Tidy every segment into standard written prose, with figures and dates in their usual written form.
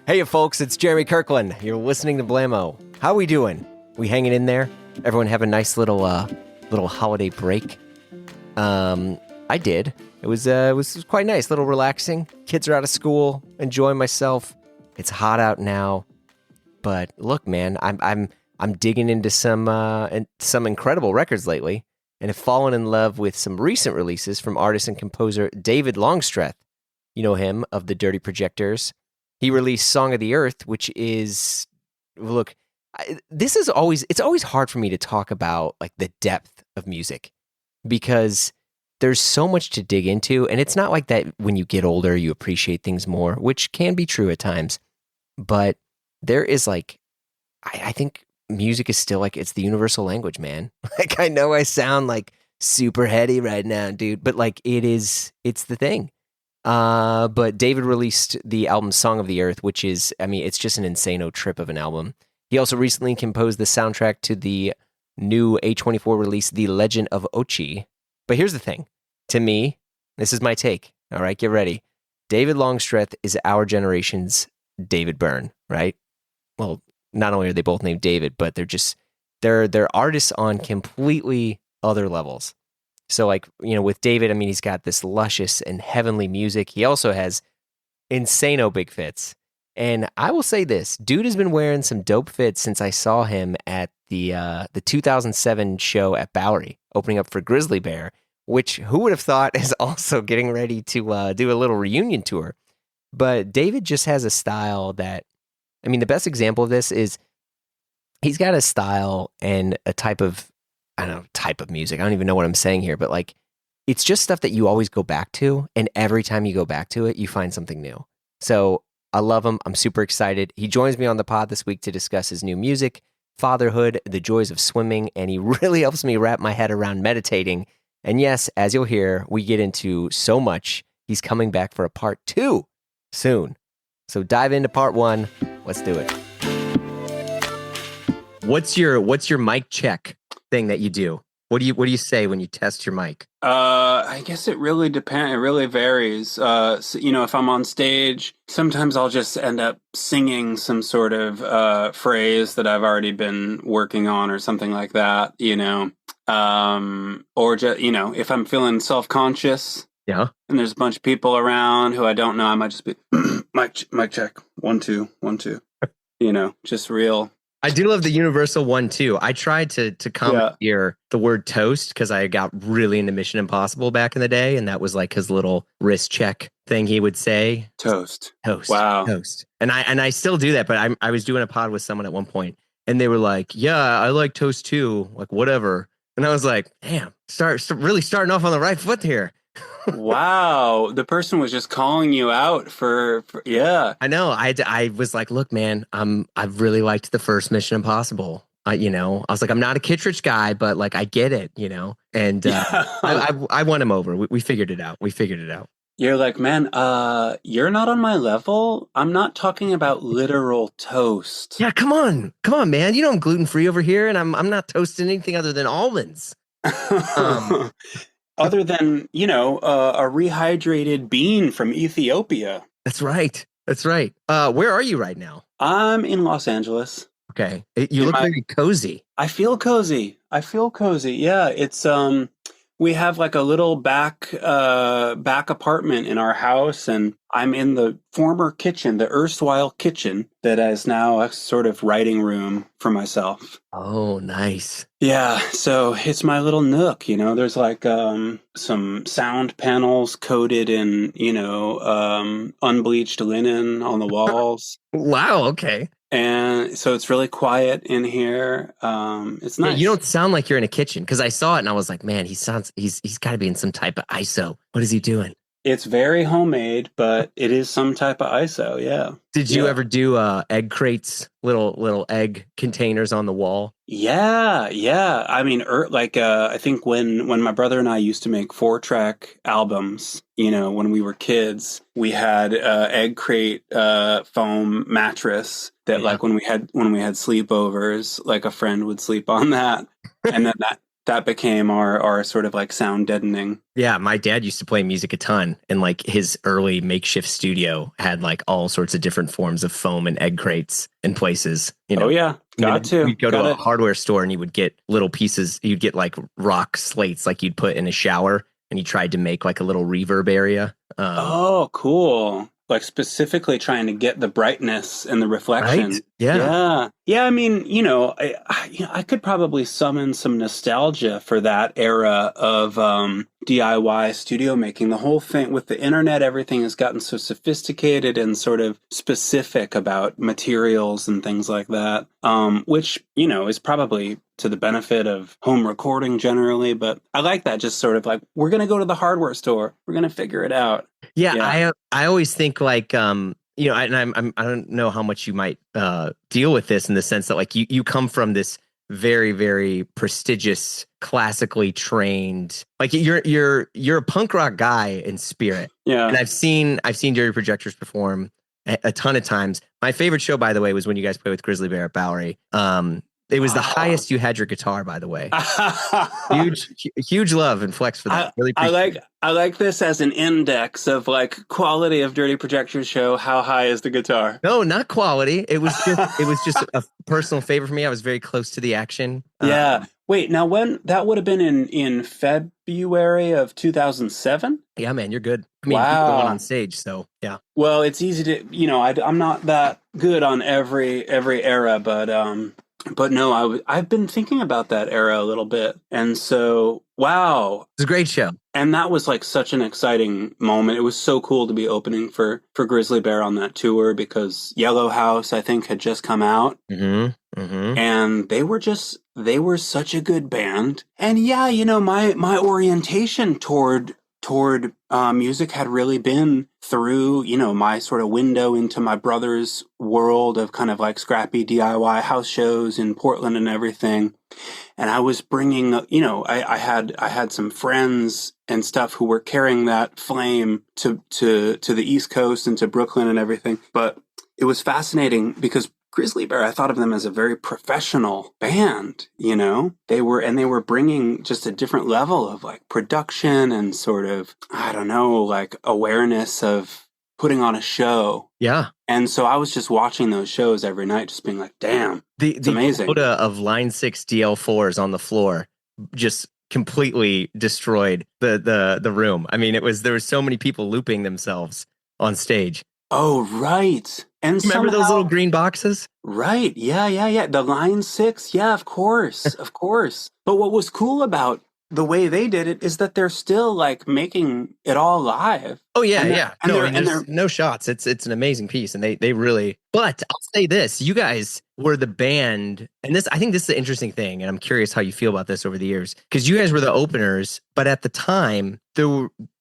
Hey, folks, it's Jeremy Kirkland. You're listening to Blammo. How we doing? We hanging in there? Everyone have a nice little holiday break? I did. It was quite nice, little relaxing. Kids are out of school, enjoying myself. It's hot out now, but look, man, I'm digging into some incredible records lately, and have fallen in love with some recent releases from artist and composer David Longstreth. You know him of the Dirty Projectors. He released Song of the Earth, which is, look, it's always hard for me to talk about like the depth of music because there's so much to dig into. And it's not like that when you get older, you appreciate things more, which can be true at times. But there is like, I think music is still like, it's the universal language, man. Like, I know I sound like super heady right now, dude, but like it's the thing. But David released the album Song of the Earth, which is, I mean, it's just an insane trip of an album. He also recently composed the soundtrack to the new A24 release, The Legend of Ochi. But here's the thing. To me, this is my take. All right, get ready. David Longstreth is our generation's David Byrne, right? Well, not only are they both named David, but they're artists on completely other levels. So, like, you know, with David, I mean, he's got this luscious and heavenly music. He also has insano big fits. And I will say this, dude has been wearing some dope fits since I saw him at the 2007 show at Bowery, opening up for Grizzly Bear, which who would have thought is also getting ready to do a little reunion tour. But David just has a style that, I mean, the best example of this is he's got a style and a type of music. I don't even know what I'm saying here, but like, it's just stuff that you always go back to. And every time you go back to it, you find something new. So I love him. I'm super excited. He joins me on the pod this week to discuss his new music, fatherhood, the joys of swimming, and he really helps me wrap my head around meditating. And yes, as you'll hear, we get into so much. He's coming back for a part 2 soon. So dive into part 1. Let's do it. What's your mic check thing that you do? What do you say when you test your mic? I guess it really depends. It really varies. So, you know, if I'm on stage, sometimes I'll just end up singing some sort of phrase that I've already been working on or something like that, you know. Or just, you know, if I'm feeling self-conscious, yeah, and there's a bunch of people around who I don't know, I might just be mic check 1 2 1 2. You know, just real. I do love the universal 1 2. I tried to commandeer the word toast because I got really into Mission Impossible back in the day, and that was like his little wrist check thing he would say. Toast. Wow. Toast. And I still do that, but I was doing a pod with someone at one point, and they were like, "Yeah, I like toast too, like whatever." And I was like, "Damn, really starting off on the right foot here." Wow, the person was just calling you out for yeah. I know. I was like, look, man, I've really liked the first Mission Impossible. You know, I was like, I'm not a Kittredge guy, but like, I get it, you know. And I won him over. We figured it out. You're like, man, you're not on my level. I'm not talking about literal toast. Yeah, come on, man. You know I'm gluten free over here, and I'm not toasting anything other than almonds. Other than, you know, a rehydrated bean from Ethiopia. That's right. Where are you right now? I'm in Los Angeles. Okay. You look very cozy. I feel cozy. Yeah. It's, we have like a little back apartment in our house, and I'm in the former kitchen, the erstwhile kitchen that is now a sort of writing room for myself. Oh, nice. Yeah, so it's my little nook, you know. There's like some sound panels coated in, you know, unbleached linen on the walls. Wow, okay. And so it's really quiet in here. It's nice. Yeah, you don't sound like you're in a kitchen, because I saw it and I was like, man, he's got to be in some type of ISO. What is he doing? It's very homemade, but it is some type of ISO, yeah. Did you ever do egg crates, little egg containers on the wall? Yeah. I mean, I think when my brother and I used to make 4-track albums, you know, when we were kids, we had egg crate foam mattress that like when we had sleepovers, like a friend would sleep on that, and then that became our sort of like sound deadening. Yeah, my dad used to play music a ton, and like his early makeshift studio had like all sorts of different forms of foam and egg crates in places, you Oh know. yeah, And got then to, we'd go to got a it. hardware store and you would get little pieces, you'd get like rock slates like you'd put in a shower, and you tried to make like a little reverb area. Oh, cool. Like specifically trying to get the brightness and the Right? reflection. Yeah. Yeah. Yeah, I mean, I could probably summon some nostalgia for that era of DIY studio making. The whole thing with the internet, everything has gotten so sophisticated and sort of specific about materials and things like that, which, is probably to the benefit of home recording generally. But I like that, just sort of like, we're going to go to the hardware store. We're going to figure it out. Yeah, Yeah. I always think like I don't know how much you might deal with this in the sense that like you come from this very very prestigious classically trained, like you're a punk rock guy in spirit. And Yeah. I've seen Dirty Projectors perform a ton of times. My favorite show, by the way, was when you guys played with Grizzly Bear at Bowery. It was the Oh. highest you had your guitar, by the way. Huge love and flex for that. Really I appreciate like it. I like this as an index of like quality of Dirty Projectors show. How high is the guitar? No, not quality. It was just a personal favor for me. I was very close to the action. Yeah. Wait, now when that would have been in February of 2007? Yeah, man, you're good. I mean, you were the one on Wow. stage, so yeah. Well, it's easy to, I'm not that good on every era, but no, I've been thinking about that era a little bit. And so, wow. It's a great show. And that was like such an exciting moment. It was so cool to be opening for Grizzly Bear on that tour because Yellow House, I think, had just come out. Mm-hmm. Mm-hmm. And they were such a good band. And yeah, my orientation toward music had really been through, my sort of window into my brother's world of kind of like scrappy DIY house shows in Portland and everything. And I was bringing, I had some friends and stuff who were carrying that flame to the East Coast and to Brooklyn and everything. But it was fascinating because Grizzly Bear, I thought of them as a very professional band, They were bringing just a different level of like production and sort of, I don't know, like awareness of putting on a show. Yeah. And so I was just watching those shows every night, just being like, damn, it's amazing. Quota of Line 6 DL4s on the floor just completely destroyed the room. I mean, there were so many people looping themselves on stage. Oh, right. And Remember those little green boxes? Right. Yeah. The Line 6. Yeah, of course. Of course. But what was cool about the way they did it is that they're still like making it all live. Oh yeah, yeah. No, I mean, and there's no shots. It's an amazing piece, and they really. But I'll say this: you guys were the band, and I think this is the interesting thing, and I'm curious how you feel about this over the years, because you guys were the openers, but at the time,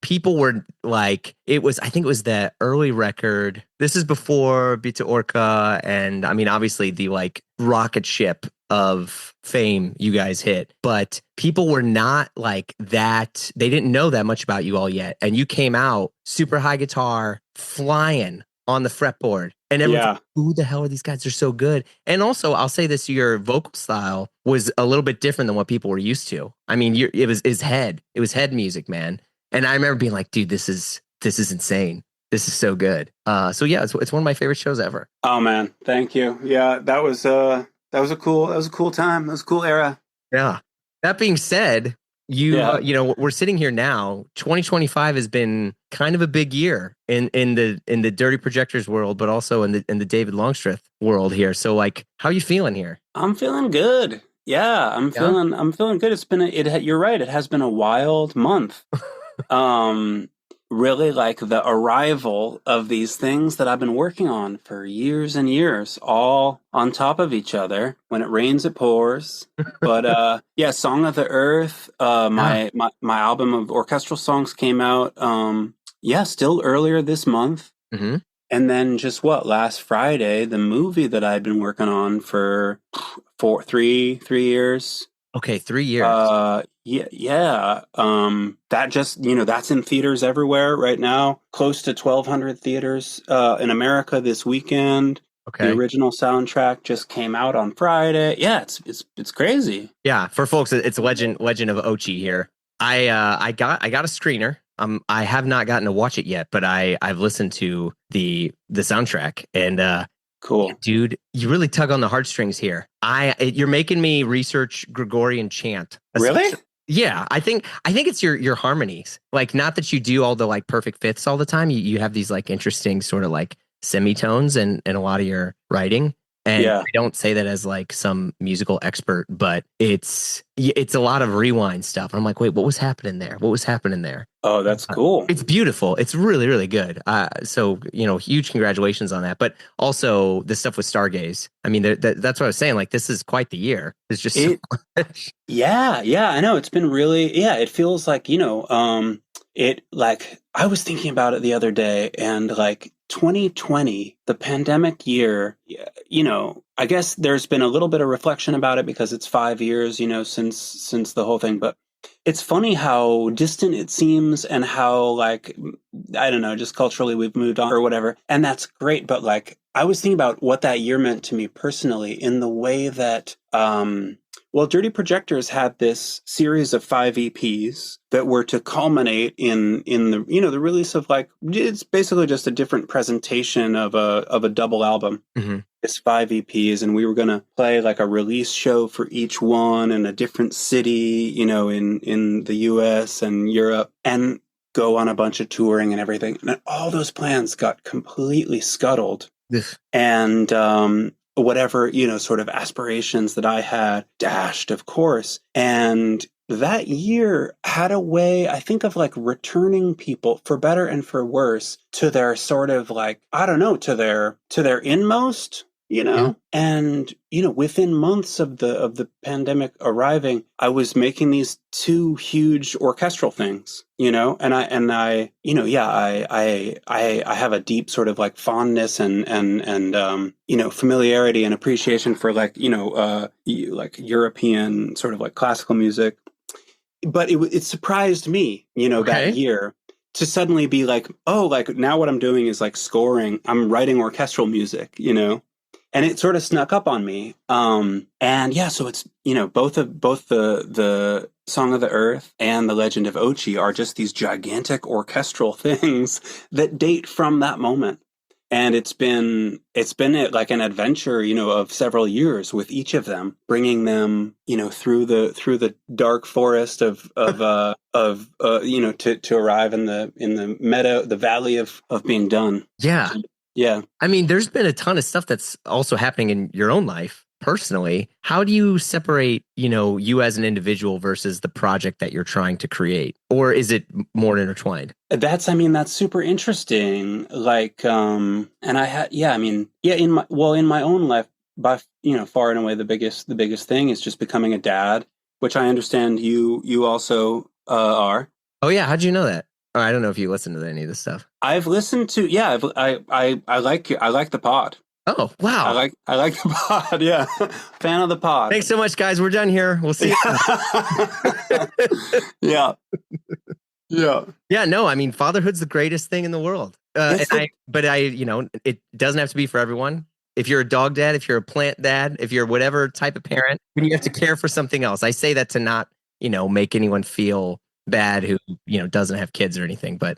people were like, I think it was the early record. This is before Beat to Orca, and I mean, obviously the like rocket ship of fame you guys hit, but people were not like that. They didn't know that much about you all yet, and you came out super high guitar flying on the fretboard, and everyone's like, who the hell are these guys? They're so good. And also, I'll say this: your vocal style was a little bit different than what people were used to. I mean, it was head music, man. And I remember being like, dude, this is insane. This is so good. So yeah, it's one of my favorite shows ever. Oh man, thank you. Yeah, that was a cool time. That was a cool era. Yeah. That being said, we're sitting here now. 2025 has been kind of a big year in the Dirty Projectors world, but also in the David Longstreth world here. So like, how are you feeling here? I'm feeling good. Yeah, I'm feeling good. You're right. It has been a wild month. Really like the arrival of these things that I've been working on for years and years, all on top of each other. When it rains, it pours. But yeah, Song of the Earth, my album of orchestral songs came out, still earlier this month. Mm-hmm. And then just last Friday, the movie that I'd been working on for 3 years. Okay, 3 years. Yeah. That just, that's in theaters everywhere right now. Close to 1,200 theaters in America this weekend. The Okay. original soundtrack just came out on Friday. Yeah, it's crazy. Yeah, for folks, it's Legend of Ochi here. I got a screener. I have not gotten to watch it yet, but I've listened to the soundtrack, and Cool. dude, you really tug on the heartstrings here. You're making me research Gregorian chant. Really? Yeah, I think it's your harmonies. Like, not that you do all the like perfect fifths all the time. You have these like interesting sort of like semitones and a lot of your writing. And Yeah. I don't say that as like some musical expert, but it's a lot of rewind stuff. I'm like, wait, what was happening there? What was happening there? Oh, that's cool. It's beautiful. It's really, really good. So huge congratulations on that. But also the stuff with Stargaze. I mean, that's what I was saying. Like, this is quite the year. It's just so It much. Yeah, I know. It's been really, yeah, it feels like, it like I was thinking about it the other day and like 2020, the pandemic year, I guess there's been a little bit of reflection about it because it's 5 years, since the whole thing, but it's funny how distant it seems and how like I don't know, just culturally we've moved on or whatever. And that's great, but like I was thinking about what that year meant to me personally in the way that well, Dirty Projectors had this series of 5 EPs that were to culminate in the the release of like it's basically just a different presentation of a double album. Mm-hmm. It's 5 EPs, and we were gonna play like a release show for each one in a different city, in the U.S. and Europe, and go on a bunch of touring and everything. And all those plans got completely scuttled, and whatever, sort of aspirations that I had dashed, of course. And that year had a way, I think, of like returning people for better and for worse to their sort of like, I don't know, to their inmost, Yeah. and, within months of the pandemic arriving, I was making these two huge orchestral things, I have a deep sort of like fondness and familiarity and appreciation for like, like European sort of like classical music. But it surprised me, Okay. that year to suddenly be like, oh, like now what I'm doing is like scoring, I'm writing orchestral music, and it sort of snuck up on me. And yeah, so it's, both the Song of the Earth and the Legend of Ochi are just these gigantic orchestral things that date from that moment. And it's been like an adventure, of several years with each of them, bringing them, through the dark forest of to arrive in the meadow, the valley of being done. Yeah. Yeah. I mean, there's been a ton of stuff that's also happening in your own life personally. How do you separate, you as an individual versus the project that you're trying to create? Or is it more intertwined? That's super interesting. Like, and I had, in my own life, by, far and away, the biggest thing is just becoming a dad, which I understand you also are. Oh yeah. How'd you know that? Oh, I don't know if you listen to any of this stuff. I've listened to, I like the pod. Oh, wow. I like the pod. Yeah. Fan of the pod. Thanks so much, guys. We're done here. We'll see you. Yeah. Yeah. Yeah, no, I mean, fatherhood's the greatest thing in the world. It doesn't have to be for everyone. If you're a dog dad, if you're a plant dad, if you're whatever type of parent, then you have to care for something else. I say that to not, make anyone feel bad who, doesn't have kids or anything, but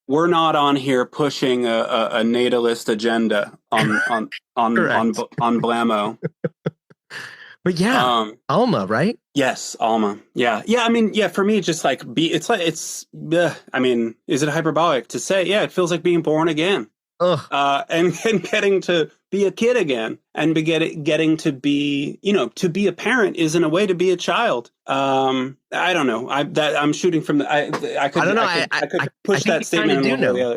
we're not on here pushing a natalist agenda on Blamo. But yeah, Alma, right? Yes, Alma. Yeah. I mean, yeah. For me, just like I mean, is it hyperbolic to say? Yeah, it feels like being born again. And getting to be a kid again, and getting to be, to be a parent is in a way to be a child. I don't know. I'm shooting from the. I don't know. I could push that statement.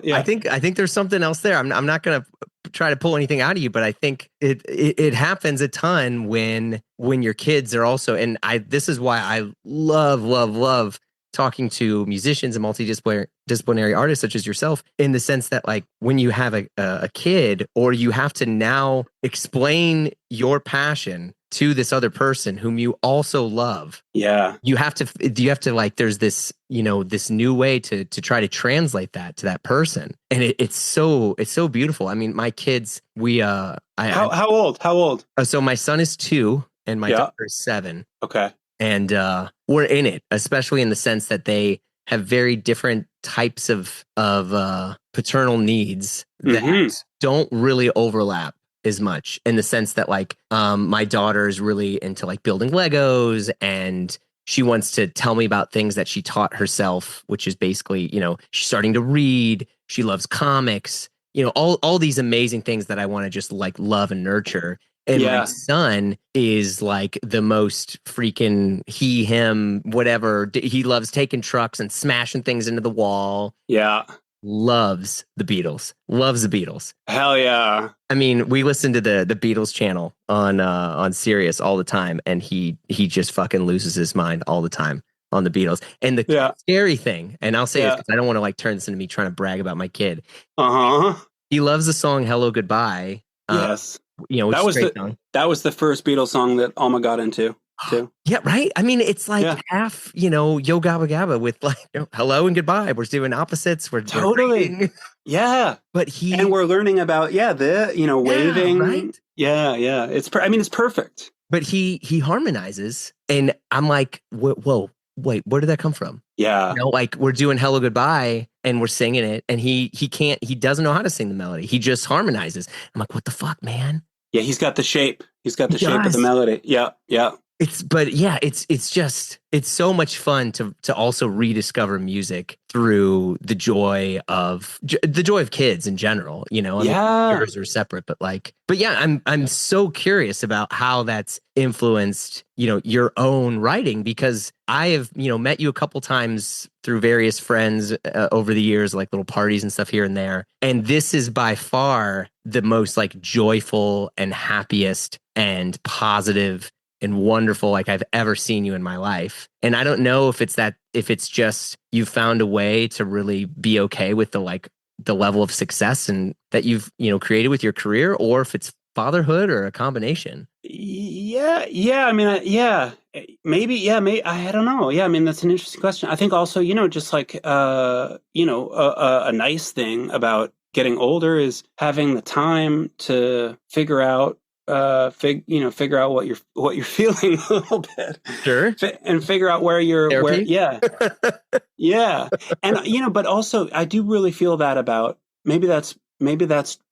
Yeah. I think there's something else there. I'm not gonna try to pull anything out of you, but I think it happens a ton when your kids are also. And this is why I love talking to musicians and multidisciplinary artists such as yourself, in the sense that like when you have a kid, or you have to now explain your passion to this other person whom you also love, Yeah. you have to like, there's this, this new way to try to translate that to that person. And it's so beautiful. I mean, my kids, How old? so my son is 2 and my Yeah. daughter is 7. Okay. And we're in it, especially in the sense that they have very different types of paternal needs that don't really overlap as much, in the sense that like my daughter is really into like building Legos, and she wants to tell me about things that she taught herself, which is basically, she's starting to read. She loves comics, all these amazing things that I want to just like love and nurture. And my son is like the most freaking him, whatever. He loves taking trucks and smashing things into the wall. Yeah. Loves the Beatles. Loves the Beatles. Hell yeah. I mean, we listen to the Beatles channel on Sirius all the time, and he just fucking loses his mind all the time on the Beatles. And the scary thing, and I'll say this because I don't want to like turn this into me trying to brag about my kid. He loves the song "Hello Goodbye." Yes. That was the first Beatles song that Alma got into too. Yeah, right. I mean, it's like half, Yo Gabba Gabba with like hello and goodbye. We're doing opposites. We're totally. Yeah. But and we're learning about waving. Right. Yeah. It's perfect. But he harmonizes, and I'm like, whoa, wait, where did that come from? Yeah. Like we're doing hello goodbye and we're singing it, and he doesn't know how to sing the melody. He just harmonizes. I'm like, what the fuck, man? Yeah, he's got the shape. He's got the shape of the melody. Yeah. It's so much fun to also rediscover music through the joy of kids in general. I mean, yours are separate, but I'm so curious about how that's influenced your own writing, because I have met you a couple times through various friends over the years, like little parties and stuff here and there, and this is by far the most like joyful and happiest and positive and wonderful like I've ever seen you in my life. And I don't know if it's just you found a way to really be okay with the level of success and that you've created with your career, or if it's fatherhood or a combination. Yeah. I mean, maybe. I don't know. Yeah, I mean, that's an interesting question. I think also, just like a nice thing about getting older is having the time to figure out figure out what you're feeling a little bit, sure, and figure out where and but also I do really feel that about maybe that's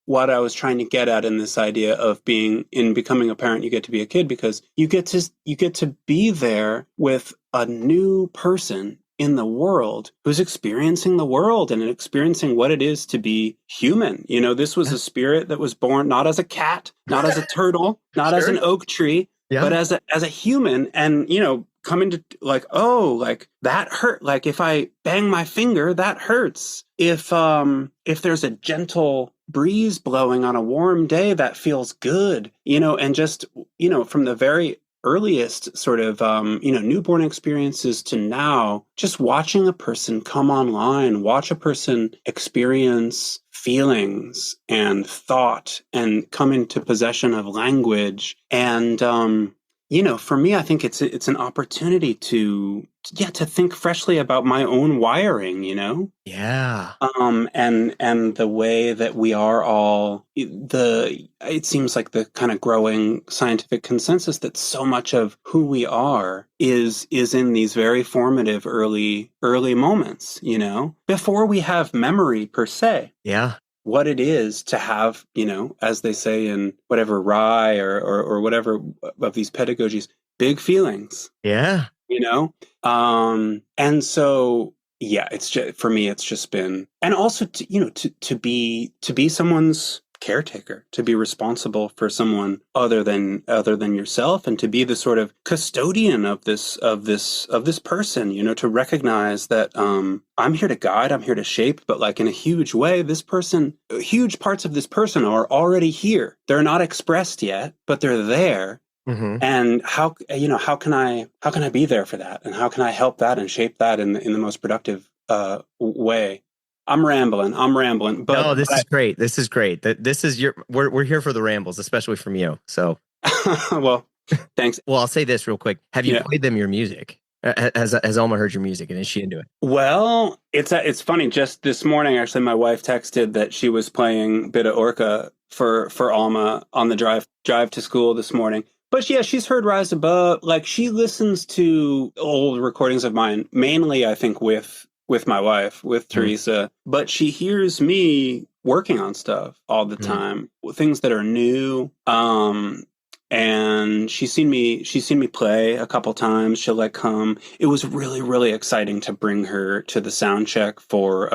what I was trying to get at in this idea of becoming a parent. You get to be a kid because you get to be there with a new person in the world who's experiencing the world and experiencing what it is to be human. This was a spirit that was born not as a cat, not as a turtle, not as an oak tree, but as a human. And, coming to like, oh, like that hurt. Like if I bang my finger, that hurts. If there's a gentle breeze blowing on a warm day, that feels good, and just, from the very earliest sort of, newborn experiences to now, just watching a person come online, watch a person experience feelings and thought and come into possession of language. And, for me, I think it's an opportunity to think freshly about my own wiring, Yeah. And the way that we are all it seems like the kind of growing scientific consensus that so much of who we are is in these very formative early moments, before we have memory per se. Yeah. What it is to have, as they say in whatever Rye or whatever of these pedagogies, big feelings. Yeah. And so, it's just, for me, it's just been, and also to be someone's caretaker, to be responsible for someone other than yourself, and to be the sort of custodian of this person, to recognize that I'm here to guide, I'm here to shape, but like in a huge way, huge parts of this person are already here. They're not expressed yet, but they're there. Mm-hmm. And how can I be there for that, and how can I help that and shape that in the most productive way? I'm rambling, but no, this is great. This is great. We're here for the rambles, especially from you. So, well, Thanks. Well, I'll say this real quick. Have you played them your music? Has Alma heard your music, and is she into it? Well, it's funny. Just this morning, actually, my wife texted that she was playing Bit of Orca for Alma on the drive to school this morning. But yeah, she's heard Rise Above. Like, she listens to old recordings of mine, mainly, I think, with my wife, with Teresa. But she hears me working on stuff all the time, things that are new. And she's seen me play a couple times. She'll like come. It was really, really exciting to bring her to the sound check for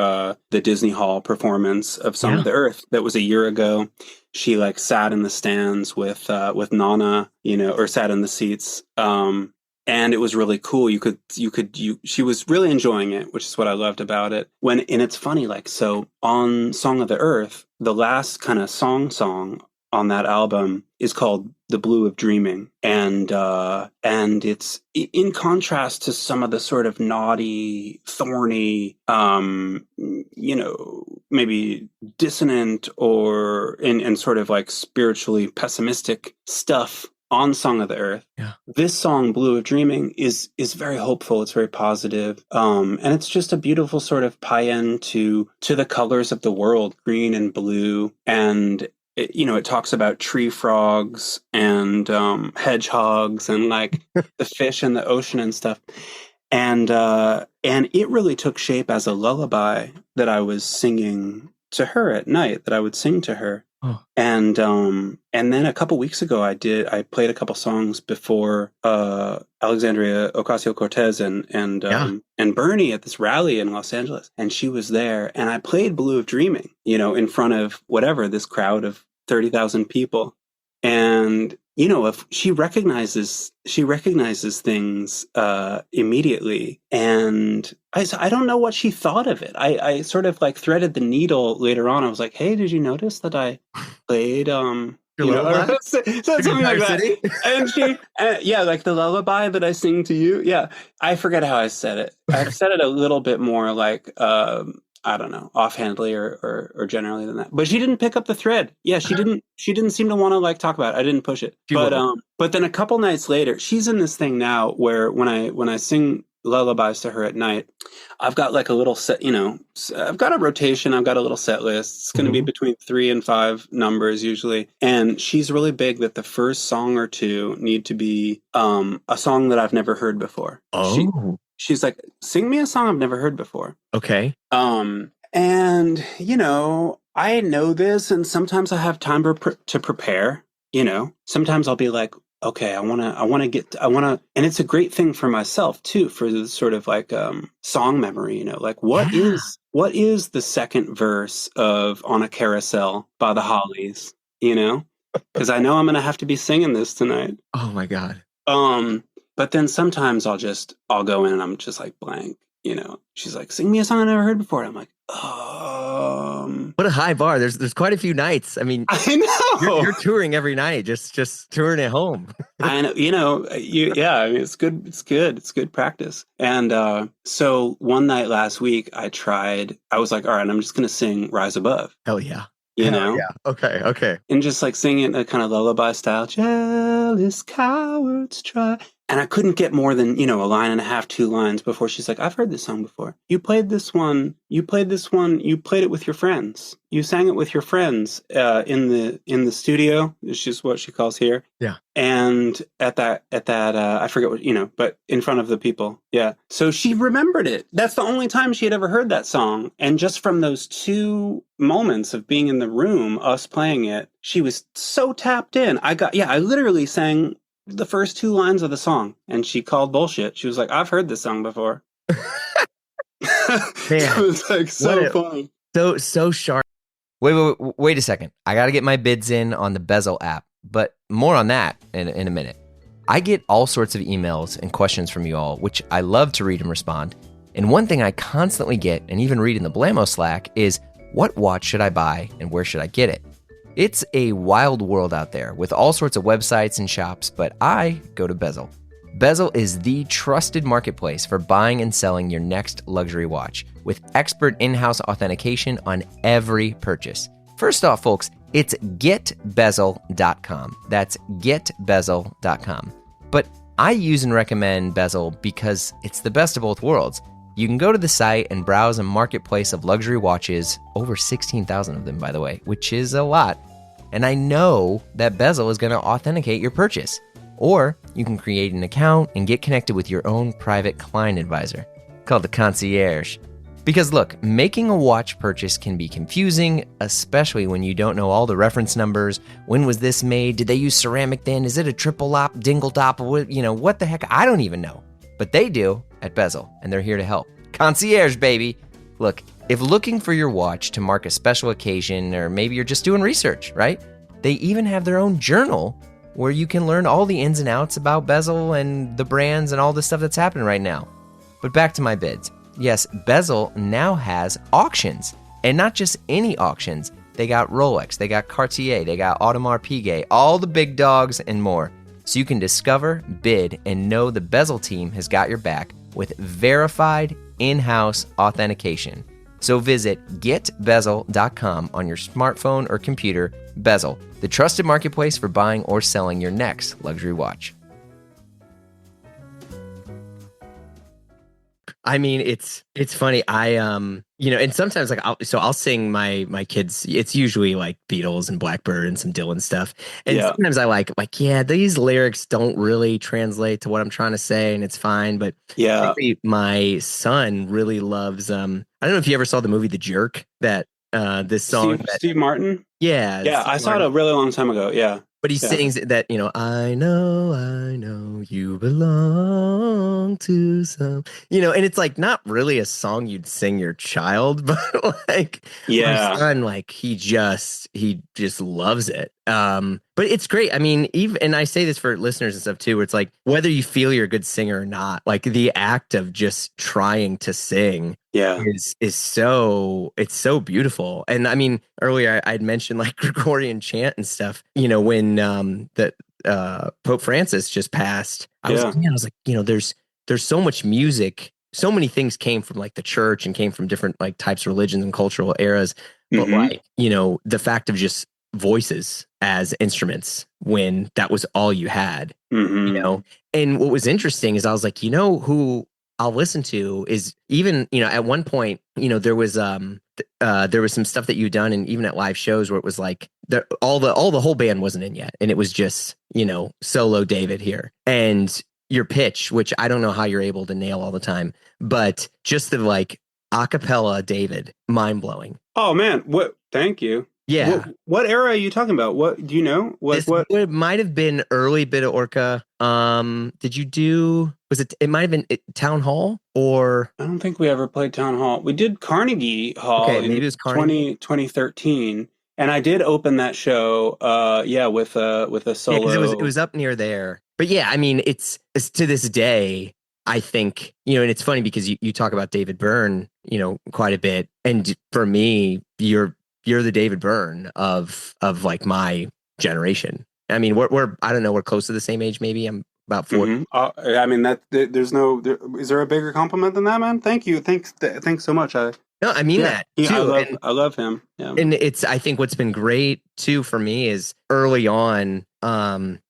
the Disney Hall performance of Song of the Earth that was a year ago. She like sat in the stands with Nana, or sat in the seats. And it was really cool. She was really enjoying it, which is what I loved about it. And it's funny, like, so on Song of the Earth, the last kind of song on that album is called The Blue of Dreaming. And it's in contrast to some of the sort of naughty, thorny, maybe dissonant or and sort of like spiritually pessimistic stuff on Song of the Earth. Yeah. This song, Blue of Dreaming, is very hopeful. It's very positive. And it's just a beautiful sort of paean to the colors of the world, green and blue. And it talks about tree frogs and hedgehogs and like the fish in the ocean and stuff. And it really took shape as a lullaby that I was singing to her at night, that I would sing to her. Oh. And then a couple weeks ago, I played a couple songs before Alexandria Ocasio-Cortez and Bernie at this rally in Los Angeles, and she was there, and I played Blue of Dreaming, in front of this crowd of 30,000 people, and if she recognizes things immediately, and I don't know what she thought of it. I sort of like threaded the needle later on. I was like, hey, did you notice that I played something like that? And she, like the lullaby that I sing to you. Yeah, I forget how I said it. I've said it a little bit more like I don't know, offhandedly or generally than that. But she didn't pick up the thread. Yeah, she didn't seem to want to like talk about it. I didn't push it. But then a couple nights later, she's in this thing now where when I sing lullabies to her at night, I've got like a little set, I've got a rotation, I've got a little set list. It's going to be between 3 and 5 numbers usually. And she's really big that the first song or two need to be a song that I've never heard before. She's like, sing me a song I've never heard before. Okay. And I know this, and sometimes I have time to prepare. Sometimes I'll be like, okay, I want to, and it's a great thing for myself too, for the sort of like song memory. Like what is the second verse of On a Carousel by the Hollies? Because I know I'm gonna have to be singing this tonight. Oh my God. But then sometimes I'll go in and I'm just like blank, She's like, sing me a song I never heard before. I'm like, what a high bar. There's quite a few nights. I mean, I know you're touring every night, just touring at home. I know, I mean, it's good. It's good practice. And so one night last week, I was like, all right, I'm just going to sing Rise Above. Hell yeah. Yeah. Okay. And just like singing a kind of lullaby style, jealous cowards try. And I couldn't get more than, a line and a half, 2 lines before she's like, I've heard this song before. You played this one. You played it with your friends. You sang it with your friends in the studio, which is what she calls here. Yeah. And at that, I forget what, but in front of the people. Yeah. So she remembered it. That's the only time she had ever heard that song. And just from those 2 moments of being in the room, us playing it, she was so tapped in. I literally sang the first 2 lines of the song, and she called bullshit. She was like, I've heard this song before. It was like so funny. So sharp. Wait a second. I got to get my bids in on the Bezel app, but more on that in a minute. I get all sorts of emails and questions from you all, which I love to read and respond. And one thing I constantly get, and even read in the Blamo Slack, is what watch should I buy and where should I get it? It's a wild world out there with all sorts of websites and shops, but I go to Bezel. Bezel is the trusted marketplace for buying and selling your next luxury watch with expert in-house authentication on every purchase. First off, folks, It's getbezel.com. That's getbezel.com. But I use and recommend Bezel because it's the best of both worlds. You can go to the site and browse a marketplace of luxury watches, over 16,000 of them, by the way, which is a lot. And I know that Bezel is going to authenticate your purchase. Or you can create an account and get connected with your own private client advisor, called the concierge. Because look, making a watch purchase can be confusing, especially when you don't know all the reference numbers. When was this made? Did they use ceramic then? Is it a triple lop, dingle top? What the heck? I don't even know. But they do at Bezel, and they're here to help. Concierge, baby. Look, if looking for your watch to mark a special occasion, or maybe you're just doing research, right? They even have their own journal where you can learn all the ins and outs about Bezel and the brands and all the stuff that's happening right now. But back to my bids. Yes, Bezel now has auctions, and not just any auctions. They got Rolex, they got Cartier, they got Audemars Piguet, all the big dogs and more. So you can discover, bid, and know the Bezel team has got your back with verified in-house authentication. So visit getbezel.com on your smartphone or computer. Bezel, the trusted marketplace for buying or selling your next luxury watch. I mean, it's funny. And sometimes I'll sing my kids. It's usually like Beatles and Blackbird and some Dylan stuff. And sometimes I yeah, these lyrics don't really translate to what I'm trying to say, and it's fine. But my son really loves. I don't know if you ever saw the movie The Jerk. That this song, Steve Martin. Yeah, I saw it a really long time ago. Yeah. But he sings that, I know you belong to some, and it's like not really a song you'd sing your child, but my son, he just loves it. But it's great. I mean, and I say this for listeners and stuff too, where it's like, whether you feel you're a good singer or not, like the act of just trying to sing is so beautiful. And I mean, earlier I'd mentioned like Gregorian chant and stuff, when Pope Francis just passed. I was like, there's so much music, so many things came from like the church and came from different like types of religions and cultural eras. But the fact of just voices as instruments when that was all you had, and what was interesting is I was like, who I'll listen to is even, at one point, there was some stuff that you'd done, and even at live shows where it was like the whole band wasn't in yet, and it was just, solo David here, and your pitch, which I don't know how you're able to nail all the time, but just the like a cappella David, mind blowing. Oh man, thank you. Yeah. What era are you talking about? What do you know? What it might have been early bit of Orca. Did you do, it might have been Town Hall, or I don't think we ever played Town Hall. We did Carnegie Hall maybe it was Carnegie. 2013. And I did open that show with a solo. Yeah, it was up near there. But yeah, I mean, it's to this day, I think, and it's funny because you talk about David Byrne, quite a bit. And for me, you're the David Byrne of like my generation. I mean, we're I don't know, we're close to the same age. Maybe I'm about 40. I mean, is there a bigger compliment than that, man? Thank you. Thanks so much. No, I mean that too. I love him. Yeah. And I think what's been great too for me is early on,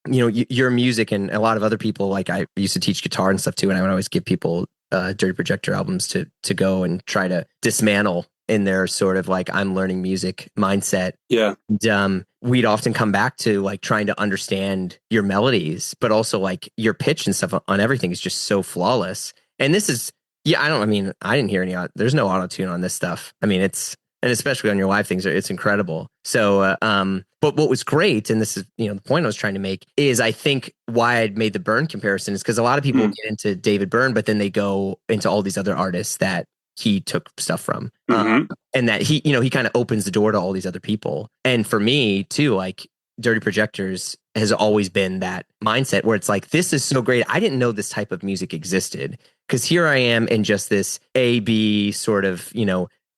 your music and a lot of other people, like I used to teach guitar and stuff too. And I would always give people Dirty Projector albums to go and try to dismantle in their sort of like, I'm learning music mindset. Yeah. And, we'd often come back to like trying to understand your melodies, but also like your pitch and stuff on everything is just so flawless. And this is, I didn't hear any, there's no auto tune on this stuff. I mean, and especially on your live things, it's incredible. So, but what was great, and this is, the point I was trying to make, is I think why I'd made the Byrne comparison is because a lot of people get into David Byrne, but then they go into all these other artists that he took stuff from, and that he kind of opens the door to all these other people. And for me too, like Dirty Projectors has always been that mindset where it's like, this is so great. I didn't know this type of music existed, because here I am in just this A-B sort of,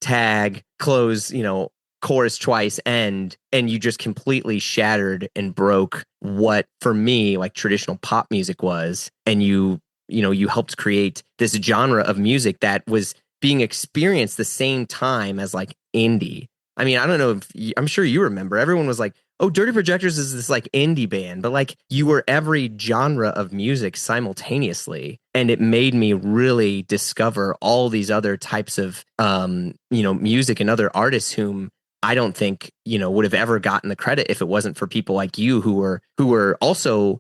tag, close, chorus twice, and you just completely shattered and broke what for me like traditional pop music was. And you helped create this genre of music that was being experienced the same time as like indie. I mean, I don't know if I'm sure you remember. Everyone was like, "Oh, Dirty Projectors is this like indie band," but like you were every genre of music simultaneously, and it made me really discover all these other types of music and other artists whom I don't think, would have ever gotten the credit if it wasn't for people like you who were also,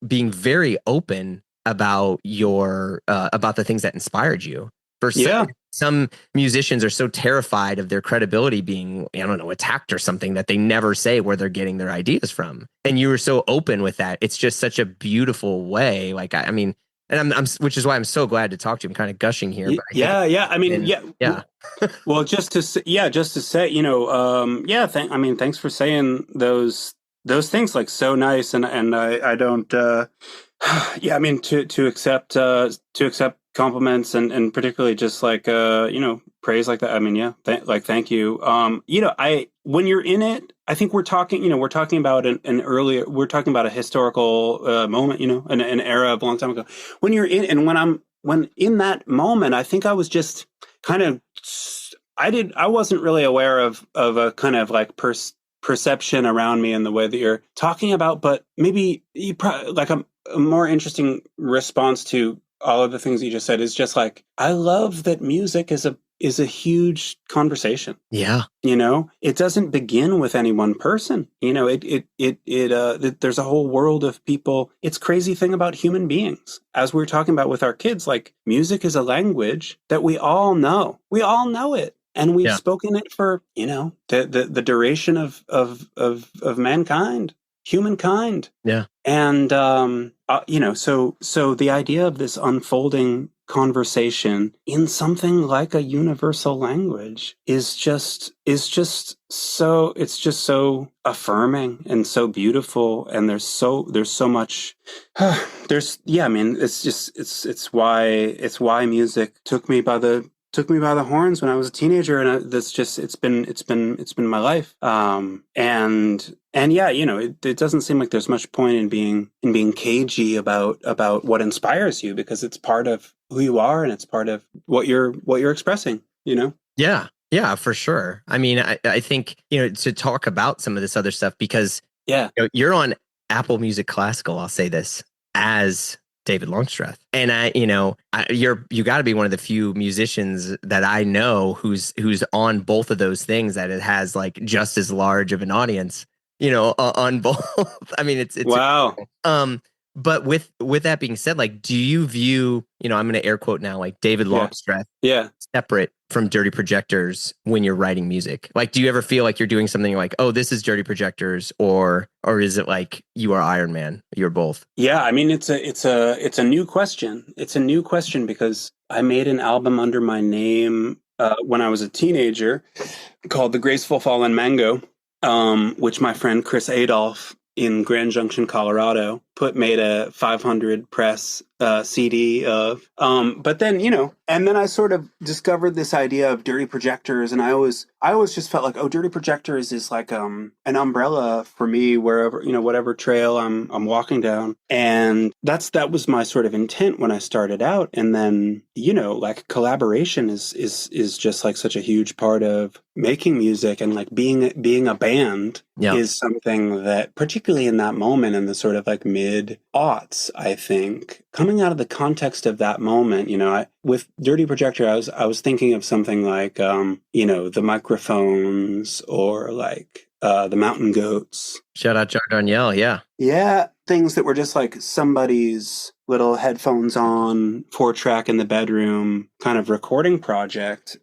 being very open about your about the things that inspired you. For Yeah. some musicians are so terrified of their credibility being, I don't know, attacked or something that they never say where they're getting their ideas from. And you were so open with that. It's just such a beautiful way. Like I mean, and which is why I'm so glad to talk to you. I'm kind of gushing here, but I think Yeah, yeah. I mean, yeah. Well, just to say, yeah. I mean, thanks for saying those things. Like, so nice, and I don't. Yeah, I mean, to accept compliments and particularly just like praise like that. I mean, yeah, thank you. I when you're in it, I think we're talking about an earlier, we're talking about a historical moment, an era of a long time ago. When you're in, and when in that moment, I think I was just kind of, I wasn't really aware of a kind of like perception around me in the way that you're talking about, but maybe you probably like a more interesting response to all of the things you just said is just like, I love that music is a huge conversation. Yeah. It doesn't begin with any one person. There's a whole world of people. It's crazy thing about human beings. As we were talking about with our kids, like music is a language that we all know. We all know it. And we've spoken it for, the duration of mankind, humankind. Yeah. And, so the idea of this unfolding conversation in something like a universal language is just so, it's just so affirming and so beautiful. And there's so much, I mean, it's why music took me by the horns when I was a teenager, and that's just it's been my life. And yeah, it doesn't seem like there's much point in being cagey about what inspires you, because it's part of who you are and it's part of what you're expressing. Yeah, yeah, for sure. I mean, I think to talk about some of this other stuff because you're on Apple Music Classical. I'll say this as David Longstreth. And you got to be one of the few musicians that I know who's on both of those things, that it has like just as large of an audience, on both. I mean, it's wow. But with that being said, like, do you view, I'm going to air quote now, like David Longstreth, separate from Dirty Projectors when you're writing music? Like, do you ever feel like you're doing something like, oh, this is Dirty Projectors, or is it like you are Iron Man? You're both. Yeah, I mean, it's a new question. It's a new question because I made an album under my name when I was a teenager called The Graceful Fallen Mango, which my friend Chris Adolph in Grand Junction, Colorado, made a 500 press CD of. But then, and then I sort of discovered this idea of Dirty Projectors, and I always just felt like, oh, Dirty Projectors is like an umbrella for me wherever, whatever trail I'm walking down. And that was my sort of intent when I started out. And then, like collaboration is just like such a huge part of making music, and like being a band is something that, particularly in that moment, in the sort of like mid-aughts, I think, coming out of the context of that moment, with Dirty Projector, I was thinking of something like, the Microphones, or like the Mountain Goats. Shout out Jardaniel, yeah. Yeah, things that were just like somebody's little headphones on, 4-track in the bedroom kind of recording project.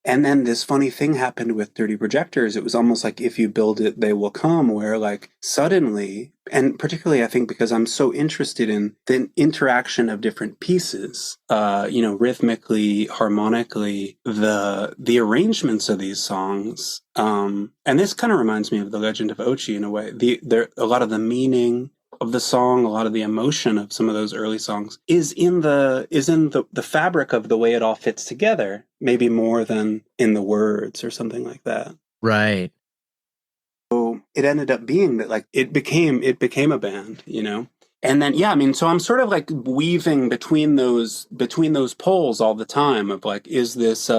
And then this funny thing happened with Dirty Projectors. It was almost like If You Build It, They Will Come, where like suddenly, and particularly I think because I'm so interested in the interaction of different pieces, rhythmically, harmonically, the arrangements of these songs. And this kind of reminds me of The Legend of Ochi in a way. A lot of the meaning of the song, a lot of the emotion of some of those early songs is in the fabric of the way it all fits together, maybe more than in the words or something like that. Right. So it ended up being that like it became a band, And then I mean, so I'm sort of like weaving between those poles all the time of like, is this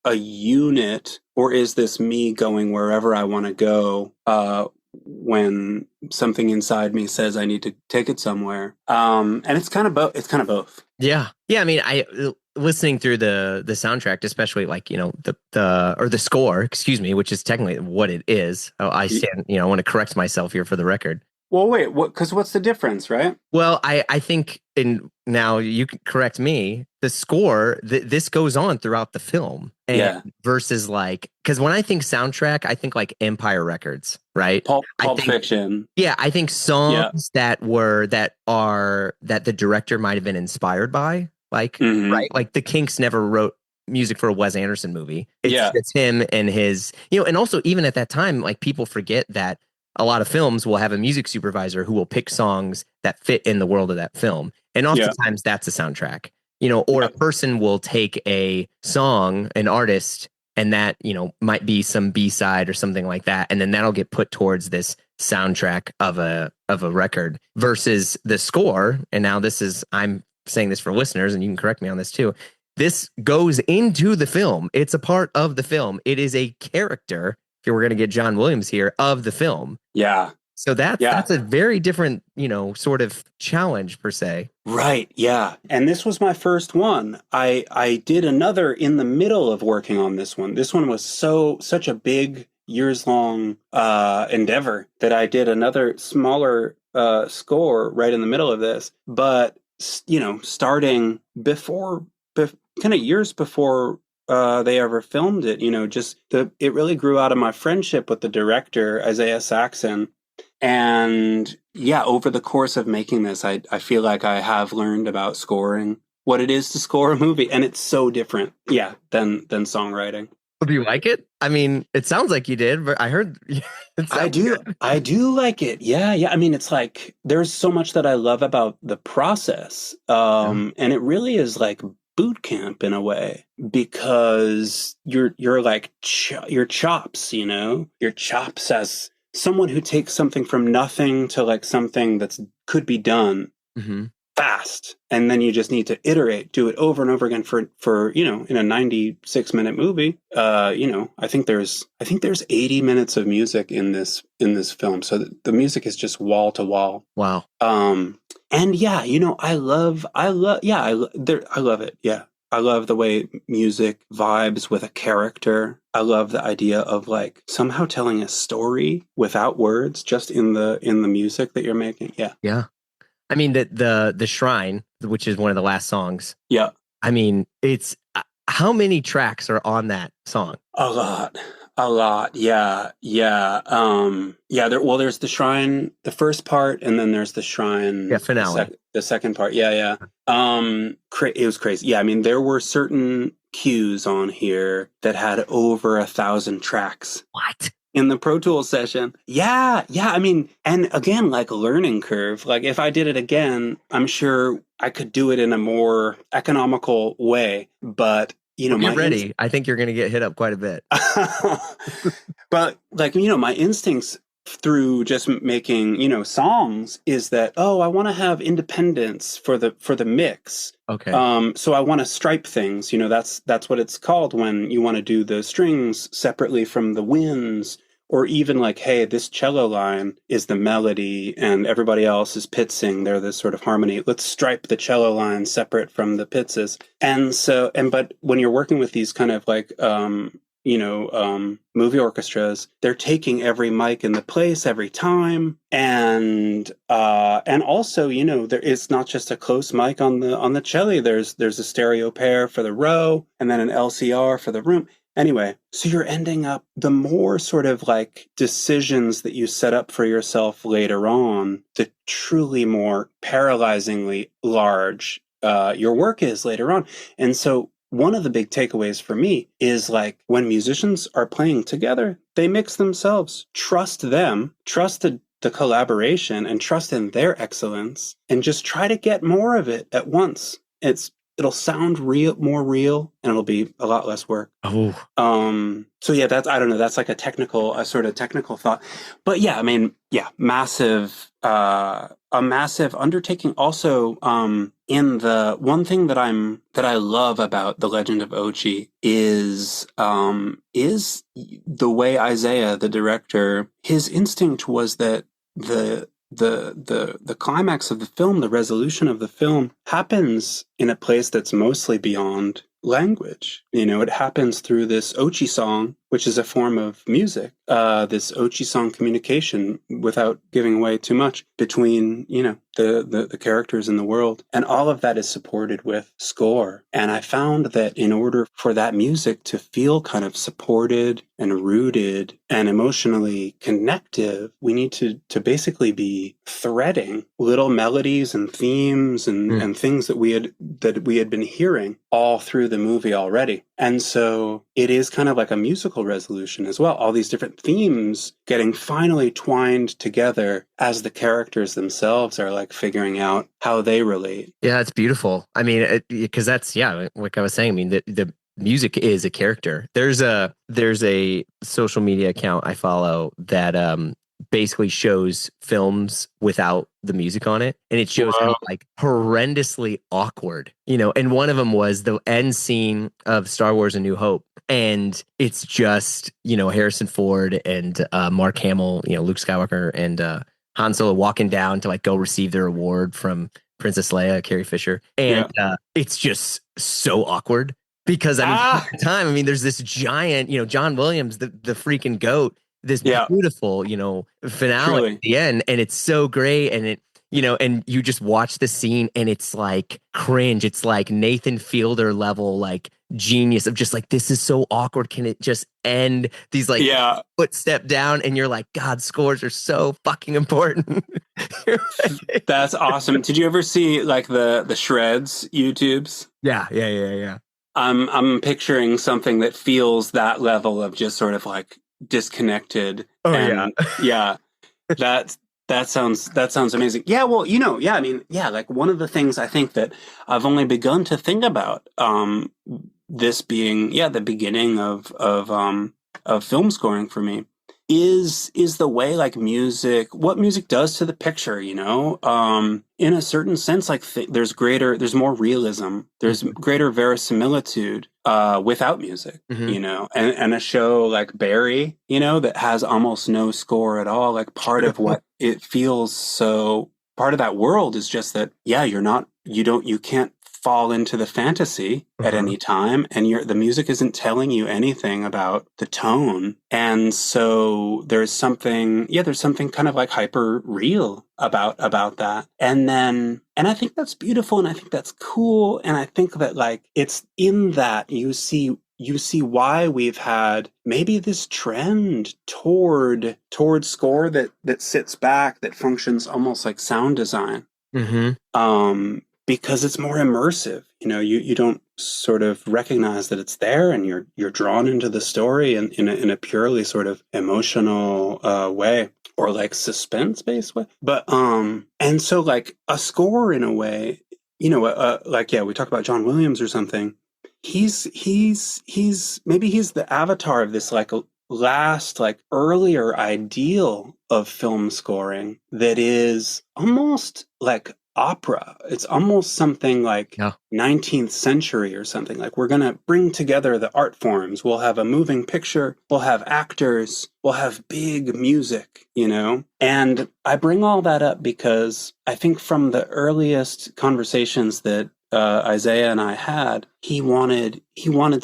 a unit, or is this me going wherever I want to go when something inside me says I need to take it somewhere? And it's kind of both. It's kind of both. Yeah. Yeah. I mean, I listening through the soundtrack, especially like, the score, excuse me, which is technically what it is. Oh, I want to correct myself here for the record. Well, wait, what? Because what's the difference, right? Well, I think, and now you can correct me, the score, this goes on throughout the film. And Yeah. versus like, because when I think soundtrack, I think like Empire Records, right? Pulp I think, Fiction. yeah, I think songs that the director might have been inspired by, like, right? Like the Kinks never wrote music for a Wes Anderson movie. It's him and his, and also even at that time, like people forget that a lot of films will have a music supervisor who will pick songs that fit in the world of that film. And oftentimes that's a soundtrack, or a person will take a song, an artist, and that, might be some B-side or something like that. And then that'll get put towards this soundtrack of a record versus the score. And now I'm saying this for listeners, and you can correct me on this too. This goes into the film. It's a part of the film. It is a character, if we're going to get John Williams here, of the film. Yeah. So that's a very different, sort of challenge per se. Right. Yeah. And this was my first one. I did another in the middle of working on this one. This one was such a big years-long endeavor that I did another smaller score right in the middle of this. But, starting before kind of years before they ever filmed it, it really grew out of my friendship with the director, Isaiah Saxon. And yeah, over the course of making this, I feel like I have learned about scoring, what it is to score a movie. And it's so different, than songwriting. Do you like it? I mean, it sounds like you did, but I heard I do. Good. I do like it. Yeah. I mean, it's like there's so much that I love about the process. And it really is like boot camp in a way, because you're like your chops, your chops as someone who takes something from nothing to like something that's could be done fast, and then you just need to do it over and over again for in a 96-minute movie. I think there's 80 minutes of music in this film, so the music is just wall to wall. Wow. And yeah, I love it. Yeah. I love the way music vibes with a character. I love the idea of like somehow telling a story without words, just in the music that you're making. Yeah. Yeah. I mean, the Shrine, which is one of the last songs. Yeah. I mean, it's how many tracks are on that song? A lot. Yeah. There's the Shrine, the first part, and then there's the Shrine finale. The second part. Yeah. It was crazy. Yeah. I mean, there were certain cues on here that had over 1,000 tracks. What? In the Pro Tools session. Yeah. I mean, and again, like a learning curve. Like if I did it again, I'm sure I could do it in a more economical way. But get ready. I think you're going to get hit up quite a bit. But like, my instincts through just making, songs is that, I want to have independence for the mix. Okay. So I want to stripe things, that's what it's called when you want to do the strings separately from the winds, or even like, hey, this cello line is the melody and everybody else is pitsing. They're this sort of harmony. Let's stripe the cello line separate from the pitses. But when you're working with these kind of like, movie orchestras, they're taking every mic in the place every time. And also, it's not just a close mic on the cello. There's a stereo pair for the row and then an LCR for the room. Anyway, so you're ending up, the more sort of like decisions that you set up for yourself later on, the truly more paralyzingly large your work is later on. And so one of the big takeaways for me is like when musicians are playing together, they mix themselves, trust them, trust the collaboration, and trust in their excellence, and just try to get more of it at once. it'll sound more real, and it'll be a lot less work. Oh, So yeah, I don't know, that's like a sort of technical thought. But yeah, I mean, yeah, a massive undertaking. Also, in the one thing that I love about The Legend of Ochi is the way Isaiah, the director, his instinct was that the climax of the film, the resolution of the film, happens in a place that's mostly beyond language. It happens through this Ochi song, which is a form of music, this Ochi song communication, without giving away too much, between, the characters in the world. And all of that is supported with score. And I found that in order for that music to feel kind of supported and rooted and emotionally connective, we need to basically be threading little melodies and themes and things that we had been hearing all through the movie already. And so it is kind of like a musical resolution as well. All these different themes getting finally twined together as the characters themselves are like figuring out how they relate. yeah, it's beautiful. I mean, because that's, yeah, like I was saying, I mean, the music is a character. There's a social media account I follow that basically shows films without the music on it, and it shows how like horrendously awkward, and one of them was the end scene of Star Wars A New Hope, and it's just Harrison Ford and Mark Hamill, Luke Skywalker and Han Solo walking down to like go receive their award from Princess Leia, Carrie Fisher, and it's just so awkward because I mean at the time, I mean there's this giant, John Williams, the freaking goat, this beautiful, finale Truly. at the end, and it's so great, and it, and you just watch the scene, and it's like cringe. It's like Nathan Fielder level, like genius of just like, this is so awkward. Can it just end? These like footstep down, and you're like, God, scores are so fucking important. That's awesome. Did you ever see like the Shreds YouTubes? Yeah. I'm picturing something that feels that level of just sort of like disconnected. Oh, and yeah, that sounds amazing. Yeah, well, I mean, like one of the things I think that I've only begun to think about, this being the beginning of film scoring for me, is the way like what music does to the picture, in a certain sense, like there's more realism, there's greater verisimilitude without music, and a show like Barry, that has almost no score at all, like part of what it feels so part of that world is just that, you can't fall into the fantasy at any time, and the music isn't telling you anything about the tone, and so there's something kind of like hyper real about that, and I think that's beautiful, and I think that's cool, and I think that like it's in that you see why we've had maybe this trend toward score that sits back, that functions almost like sound design. Because it's more immersive. You don't sort of recognize that it's there, and you're drawn into the story in a purely sort of emotional way, or like suspense-based way. But and so like a score in a way, like we talk about John Williams or something. He's the avatar of this like last, like earlier ideal of film scoring that is almost like opera. It's almost something like 19th century or something. Like, we're going to bring together the art forms. We'll have a moving picture. We'll have actors. We'll have big music, And I bring all that up because I think from the earliest conversations that Isaiah and I had, he wanted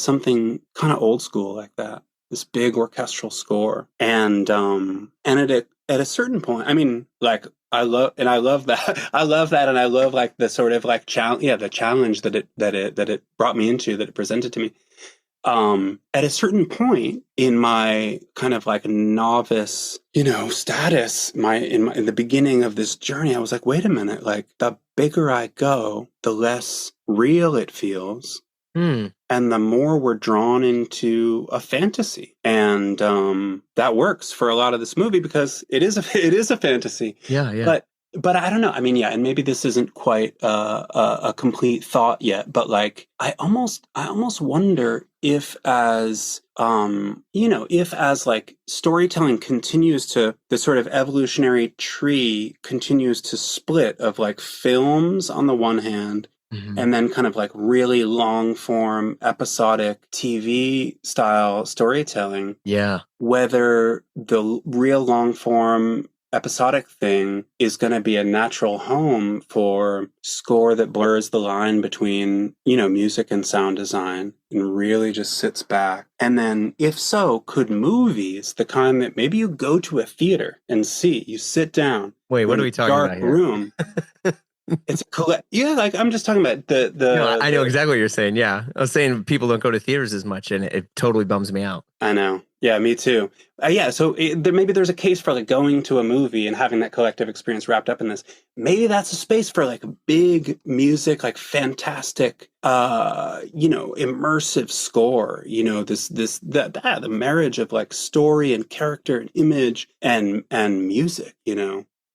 something kind of old school like that. This big orchestral score. And at a certain point, I mean, like, I love that. I love that. And I love like the sort of like the challenge that it brought me into, that it presented to me. At a certain point in my kind of like novice, status, in the beginning of this journey, I was like, wait a minute, like the bigger I go, the less real it feels. And the more we're drawn into a fantasy, and that works for a lot of this movie because it is a fantasy. Yeah. But but I don't know. I mean, yeah, and maybe this isn't quite a complete thought yet, but like I almost wonder if as if as like storytelling continues to the sort of evolutionary tree continues to split of like films on the one hand Mhm. and then kind of like really long form episodic TV style storytelling, Yeah. whether the real long form episodic thing is going to be a natural home for score that blurs the line between, music and sound design and really just sits back. And then, if so, could movies, the kind that maybe you go to a theater and see, you sit down, Wait, you're what in are a we talking dark about here? room. It's a yeah, like I'm just talking about No, I know the exactly what you're saying. Yeah. I was saying people don't go to theaters as much, and it totally bums me out. I know. Yeah, me too. Yeah, so maybe there's a case for like going to a movie and having that collective experience wrapped up in this. Maybe that's a space for like big music, like fantastic, immersive score. The marriage of like story and character and image and music.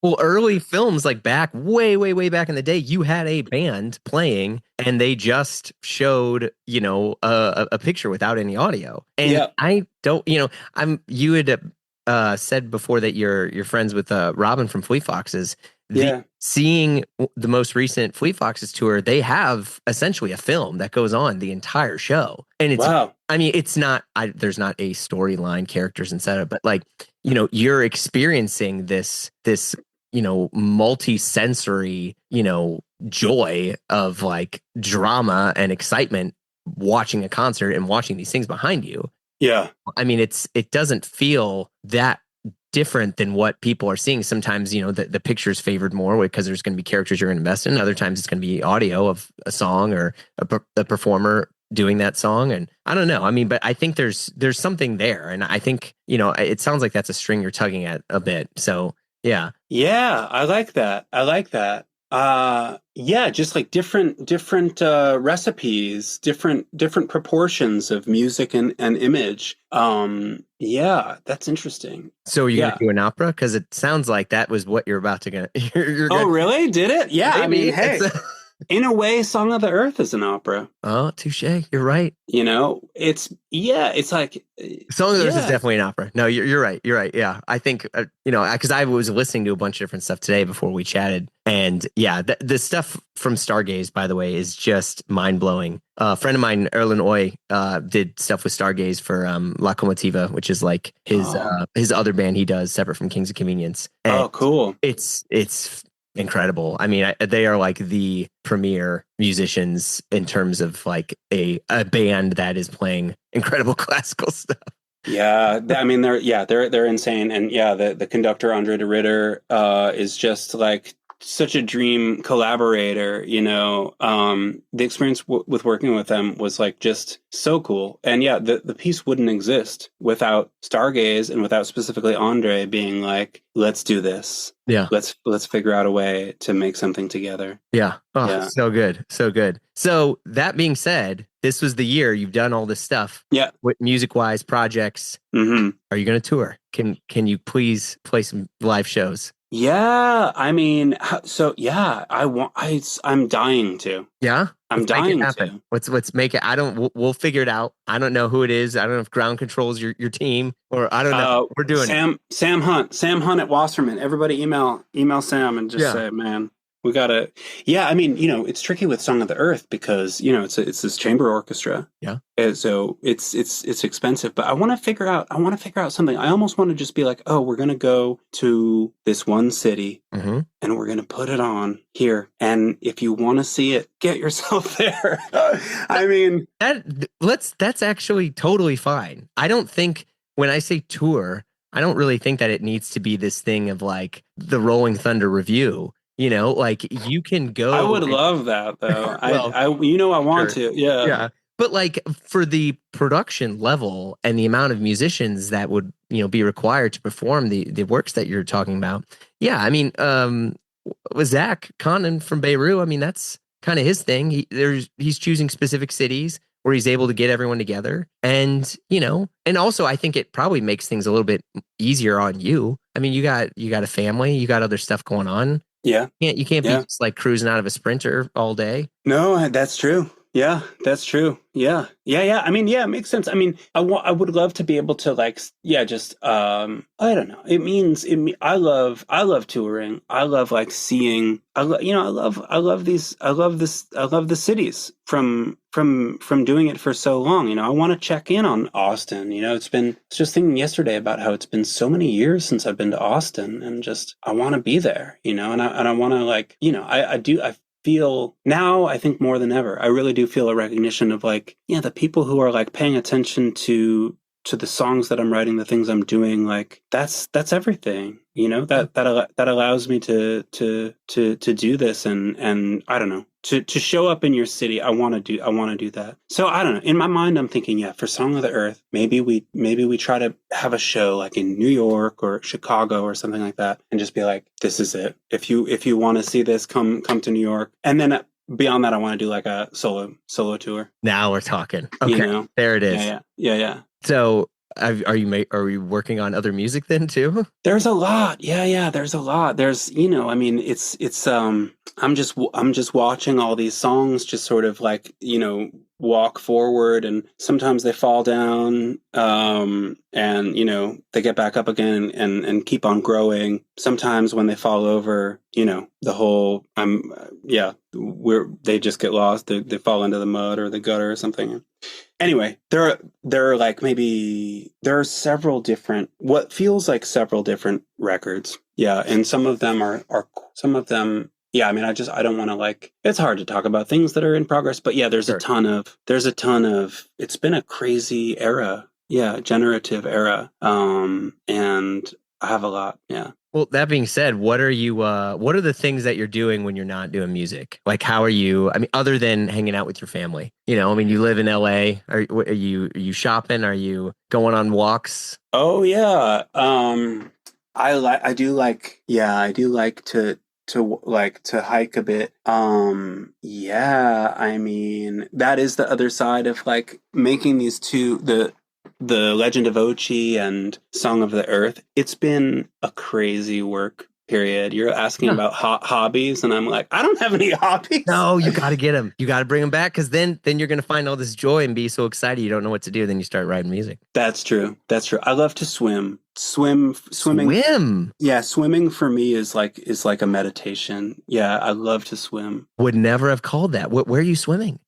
Well, early films, like back way, way, way back in the day, you had a band playing and they just showed, a picture without any audio. And Yeah. I don't, you had said before that you're friends with Robin from Fleet Foxes. Yeah. Seeing the most recent Fleet Foxes tour, they have essentially a film that goes on the entire show. And Wow. I mean, it's not, there's not a storyline, characters and setup, but like, you're experiencing this multi-sensory, joy of like drama and excitement watching a concert and watching these things behind you. Yeah. I mean, it doesn't feel that different than what people are seeing. Sometimes, the picture's favored more because there's going to be characters you're going to invest in. Other times it's going to be audio of a song or a performer doing that song. And I don't know. I mean, but I think there's something there. And I think, it sounds like that's a string you're tugging at a bit. So yeah. Yeah, I like that. I like that. Yeah, just like different recipes, different proportions of music and image. Yeah, that's interesting. So are you going to Yeah. do an opera? Because it sounds like that was what you're about to get. You're Oh, going really? Did it? Yeah, I mean, maybe it's hey, in a way, Song of the Earth is an opera. oh, touche. You're right. It's like Song of the Earth is yeah. definitely an opera. No, you're right. You're right. Yeah, I think because I was listening to a bunch of different stuff today before we chatted, and yeah, the stuff from Stargaze, by the way, is just mind blowing. A friend of mine, Erlen Oy, did stuff with Stargaze for La Comitiva, which is like Oh, his other band he does separate from Kings of Convenience, and oh, cool. it's incredible. I mean, they are like the premier musicians in terms of like a band that is playing incredible classical stuff. Yeah, I mean they're insane, and yeah, the conductor Andre de Ritter is just like such a dream collaborator. The experience with working with them was like just so cool, and yeah, the piece wouldn't exist without Stargaze and without specifically Andre being like, let's do this. Yeah. Let's figure out a way to make something together. Yeah. Oh, Yeah. so good. So good. So that being said, this was the year you've done all this stuff. Yeah. With music wise projects. Mm-hmm. Are you going to tour? Can you please play some live shows? Yeah, I mean, so yeah, I'm dying to. Yeah. I'm Let's make it dying happen. to. Let's make it. We'll figure it out. I don't know who it is. I don't know if ground controls your team or I don't know. We're doing it. Sam Hunt at Wasserman. Everybody email Sam and just say, man, we gotta. Yeah, I mean, it's tricky with Song of the Earth because it's this chamber orchestra. Yeah. And so it's expensive, but I want to figure out something. I almost want to just be like, oh, we're gonna go to this one city and we're gonna put it on here, and if you want to see it, get yourself there. I mean, that's actually totally fine. I don't think when I say tour, I don't really think that it needs to be this thing of like the Rolling Thunder review. Like you can go. I would love that though. Well, I want to. Yeah. Yeah. But like for the production level and the amount of musicians that would, be required to perform the works that you're talking about. Yeah. I mean, with Zach Condon from Beirut, I mean, that's kind of his thing. He's choosing specific cities where he's able to get everyone together. And, and also I think it probably makes things a little bit easier on you. I mean, you got a family, you got other stuff going on. Yeah. You can't be Yeah. just like cruising out of a Sprinter all day. No, that's true. Yeah, that's true. Yeah. Yeah, yeah. I mean, yeah, it makes sense. I mean, I would love to be able to like yeah, just I don't know. I love touring. I love like seeing I love these I love the cities from doing it for so long. I want to check in on Austin. I was just thinking yesterday about how it's been so many years since I've been to Austin, and just I want to be there, and I want to like, I feel now, I think more than ever, I really do feel a recognition of like, yeah, the people who are like paying attention to the songs that I'm writing, the things I'm doing, like that's everything, that allows me to do this, and I don't know, to show up in your city. I want to do that. So I don't know. In my mind, I'm thinking, yeah, for Song of the Earth, maybe we try to have a show like in New York or Chicago or something like that, and just be like, this is it. If you want to see this, come to New York, and then beyond that, I want to do like a solo tour. Now we're talking. Okay, there it is. Yeah. So, are you working on other music then too? There's a lot. Yeah, there's a lot. There's, I mean, it's I'm just watching all these songs just sort of like, walk forward, and sometimes they fall down, and they get back up again and keep on growing. Sometimes when they fall over, the whole they just get lost. They fall into the mud or the gutter or something. Anyway, there are like there are what feels like several different records. Yeah, and some of them are some of them. Yeah, I mean, I don't want to like. It's hard to talk about things that are in progress, but yeah, there's a ton of. It's been a crazy era. Yeah, generative era. And I have a lot. Yeah. Well, that being said, what are the things that you're doing when you're not doing music? Like, how are you, I mean, other than hanging out with your family? I mean, you live in LA. Are you shopping? Are you going on walks? Oh yeah. I do like, to hike a bit. Yeah, I mean, that is the other side of like making these the Legend of Ochi and Song of the Earth. It's been a crazy work period. You're asking about hobbies, and I'm like, I don't have any hobbies. No, you got to get them. You got to bring them back, because then you're going to find all this joy and be so excited you don't know what to do. Then you start writing music. That's true. I love to swim. Swimming. Swim. Yeah, swimming for me is like a meditation. Yeah, I love to swim. Would never have called that. Where are you swimming?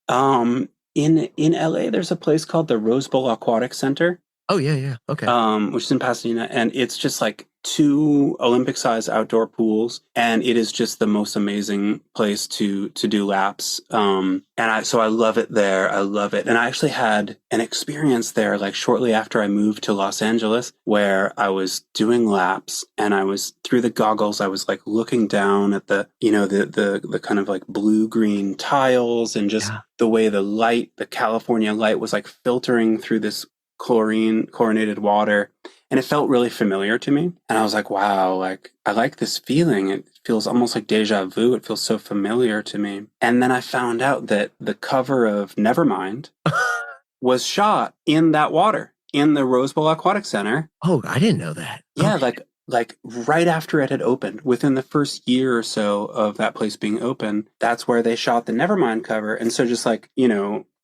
In LA, there's a place called the Rose Bowl Aquatic Center. Oh yeah. Okay. Which is in Pasadena, and it's just like 2 Olympic-sized outdoor pools, and it is just the most amazing place to do laps. So I love it there. I love it, and I actually had an experience there like shortly after I moved to Los Angeles, where I was doing laps, and I was through the goggles. I was like looking down at the the kind of like blue-green tiles, and just the way the California light was like filtering through this chlorinated water, and it felt really familiar to me. And I was like, wow, like I like this feeling. It feels almost like deja vu. It feels so familiar to me. And then I found out that the cover of Nevermind was shot in that water in the Rose Bowl Aquatic Center. Oh, I didn't know that. Yeah, okay. like right after it had opened, within the first year or so of that place being open, that's where they shot the Nevermind cover. And so just like,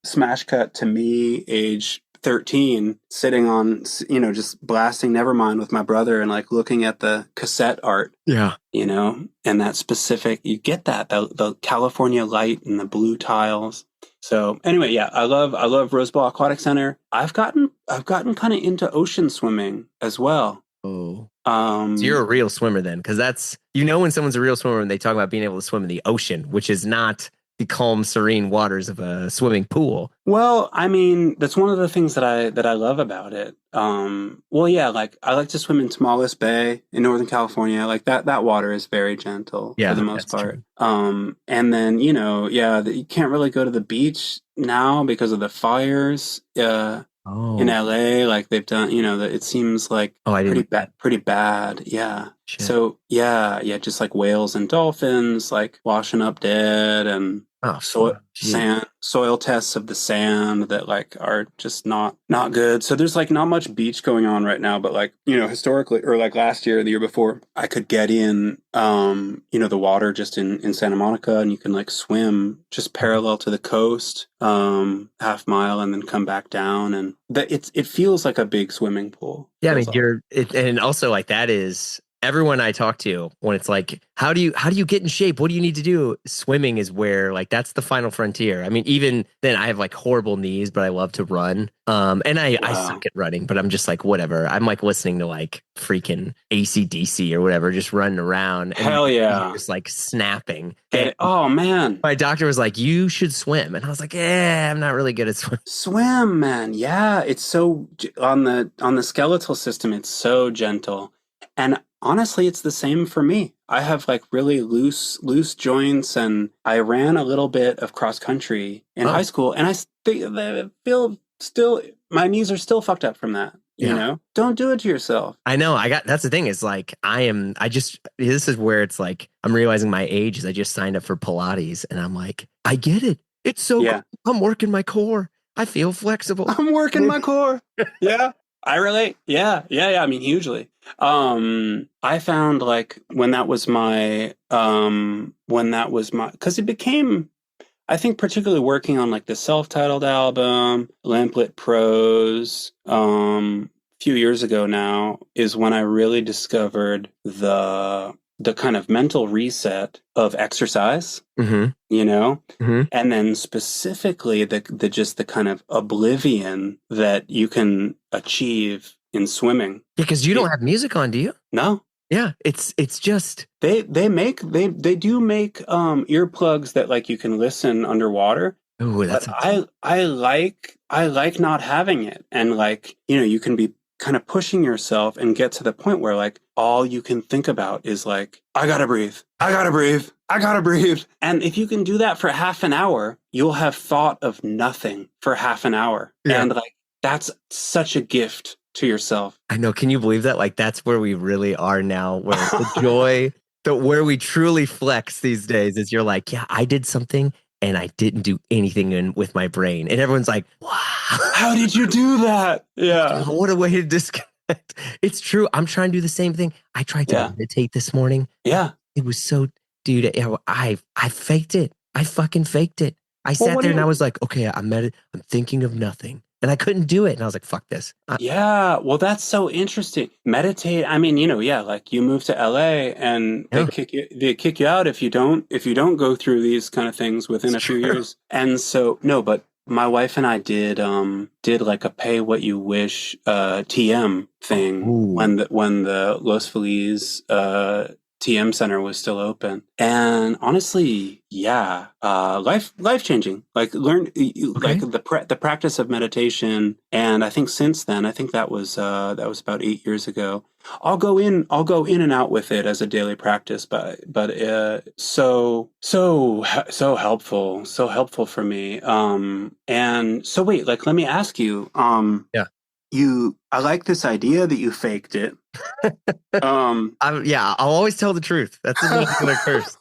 smash cut to me, age 13, sitting on, just blasting Nevermind with my brother and like looking at the cassette art. Yeah. And that specific, you get that, the California light and the blue tiles. So anyway, yeah, I love Rose Bowl Aquatic Center. I've gotten kind of into ocean swimming as well. Oh. So you're a real swimmer then, because that's, when someone's a real swimmer when they talk about being able to swim in the ocean, which is not the calm, serene waters of a swimming pool. Well, I mean, that's one of the things that I love about it. Well, yeah, like I like to swim in Tomales Bay in Northern California. Like that water is very gentle for the most part. True. And then, you can't really go to the beach now because of the fires. In LA, like they've done, it seems like pretty bad. Yeah. Shit. So yeah, just like whales and dolphins, like washing up dead, and Oh fuck. Jeez. soil tests of the sand that like are just not good. So there's like not much beach going on right now, but like, historically, or like last year, the year before, I could get in the water just in Santa Monica, and you can like swim just parallel to the coast, half mile, and then come back down, and it feels like a big swimming pool. Yeah, I Feels mean, awesome. and also like that is everyone I talk to when it's like, how do you get in shape? What do you need to do? Swimming is where like that's the final frontier. I mean, even then I have like horrible knees, but I love to run. And I Wow. suck at running, but I'm just like whatever. I'm like listening to like freaking AC/DC or whatever, just running around and Hell yeah. just like snapping. Get And it. Oh man. my doctor was like, you should swim, and I was like, yeah, I'm not really good at swimming. Swim, man. Yeah, it's on the skeletal system, it's so gentle. And honestly, it's the same for me. I have like really loose joints, and I ran a little bit of cross country in high Oh, school, and I feel still my knees are still fucked up from that, yeah. Don't do it to yourself. I know. That's the thing is like, this is where it's like, I'm realizing my age is I just signed up for Pilates and I'm like, I get it. It's so cool. Yeah. I'm working my core. I feel flexible. I'm working my core. Yeah. I relate. Yeah. Yeah. Yeah. I mean, hugely. I found like because it became, I think, particularly working on like the self-titled album, Lamplit Prose, few years ago now, is when I really discovered the kind of mental reset of exercise, Mm-hmm. you know? Mm-hmm. And then specifically the just the kind of oblivion that you can achieve in swimming. Yeah, because you don't It, have music on, do you? no, Yeah, it's just they do make earplugs that like you can listen underwater, oh, but that's I like not having it, and like you can be kind of pushing yourself and get to the point where like all you can think about is like I gotta breathe, I gotta breathe, I gotta breathe. And if you can do that for half an hour, you'll have thought of nothing for half an hour, yeah. and like that's such a gift to yourself. I know. Can you believe that? Like that's where we really are now, where the joy, where we truly flex these days is you're like, yeah, I did something and I didn't do anything with my brain. And everyone's like, wow. How did you do that? Yeah. What a way to disconnect. It's true. I'm trying to do the same thing. I tried to Yeah. meditate this morning. Yeah. It was so, dude, I faked it. I fucking faked it. I Well, sat what do there and I you was like, okay, I'm thinking of nothing. And I couldn't do it. And I was like, fuck this. Yeah, well, that's so interesting. Meditate. I mean, yeah, like you move to LA and they Yeah, kick you out if you don't go through these kind of things within it's a few true. years. And so no, but my wife and I did like a pay what you wish TM thing Ooh. when the Los Feliz TM center was still open. And honestly, yeah, life changing. Like like Okay. the practice of meditation. And I think since then, I think that was about 8 years ago. I'll go in and out with it as a daily practice, but so helpful for me. And so wait, like let me ask you, Yeah. I like this idea that you faked it. Um, Yeah, I'll always tell the truth. That's not gonna curse.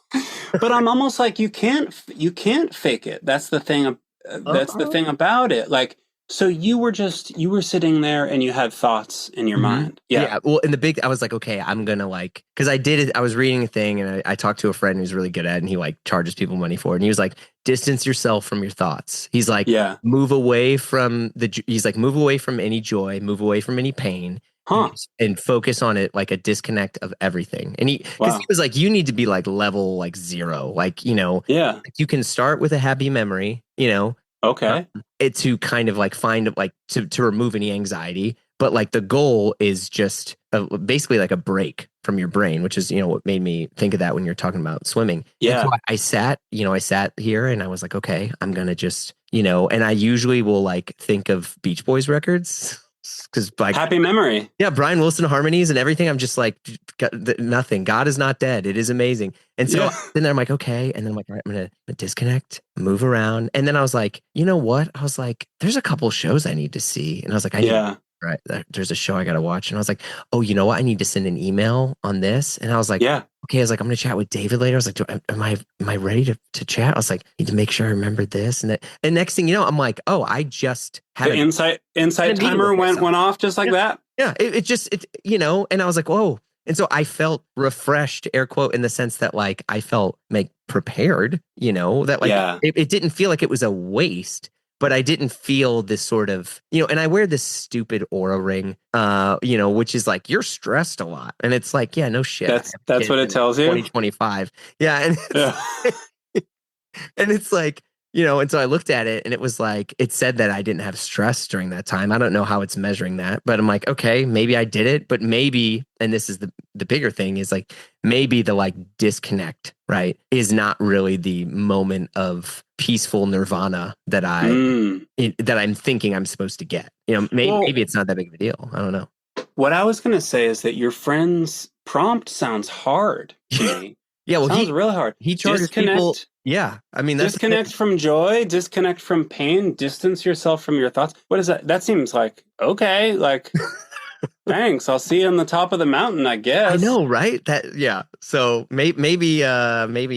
but I'm almost like you can't fake it. That's the thing. That's the Uh-huh. thing about it. Like, so you were sitting there and you had thoughts in your Mhm. mind. Yeah. Yeah. Well, in the big, I was like, okay, I'm gonna like, because I did it. I was reading a thing, and I talked to a friend who's really good at it, and he like charges people money for it. And he was like, distance yourself from your thoughts. He's like, Yeah. move away from he's like, move away from any joy, move away from any pain, Huh. and focus on it like a disconnect of everything. And because he Wow. was like, you need to be like level like zero, like Yeah. like you can start with a happy memory, Okay. it to kind of like find like to remove any anxiety, but like the goal is just basically like a break from your brain, which is what made me think of that when you're talking about swimming. And so Yeah. I sat here and I was like, okay, I'm gonna just and I usually will like think of Beach Boys records because like Happy memory. yeah, Brian Wilson harmonies and everything. I'm just like, nothing. God is not dead. It is amazing. And so Yeah. then I'm like, okay. And then I'm like, all right, I'm gonna disconnect, move around. And then I was like, you know what? I was like, there's a couple shows I need to see. And I was like, I need Yeah. right, there's a show I gotta watch. And I was like, oh, you know what? I need to send an email on this. And I was like, Yeah. okay, I was like, I'm gonna chat with David later. I was like, am I ready to chat? I was like, need to make sure I remember this and that. And next thing you know, I'm like, oh, I just had The insight a meeting timer with went myself. off just like Yeah. that. Yeah. And I was like, whoa. And so I felt refreshed, air quote, in the sense that like I felt like prepared, that like Yeah. it didn't feel like it was a waste, but I didn't feel this sort of, and I wear this stupid aura ring, which is like you're stressed a lot. And it's like, yeah, no shit. I have That's kids what it in tells you. 2025. Yeah. And Yeah. and it's like, and so I looked at it and it was like, it said that I didn't have stress during that time. I don't know how it's measuring that, but I'm like, okay, maybe I did it, but maybe, and this is the bigger thing is like, maybe the like disconnect, right, is not really the moment of peaceful nirvana that I'm thinking I'm supposed to get. Well, Maybe it's not that big of a deal. I don't know. what I was going to say is that your friend's prompt sounds hard to me. Yeah, well, Sounds really hard. he charges people. Disconnect. Yeah, I mean that's Disconnect from joy, disconnect from pain, distance yourself from your thoughts. What is that? That seems like, okay, like, thanks. I'll see you on the top of the mountain, I guess. I know, right? Yeah. So maybe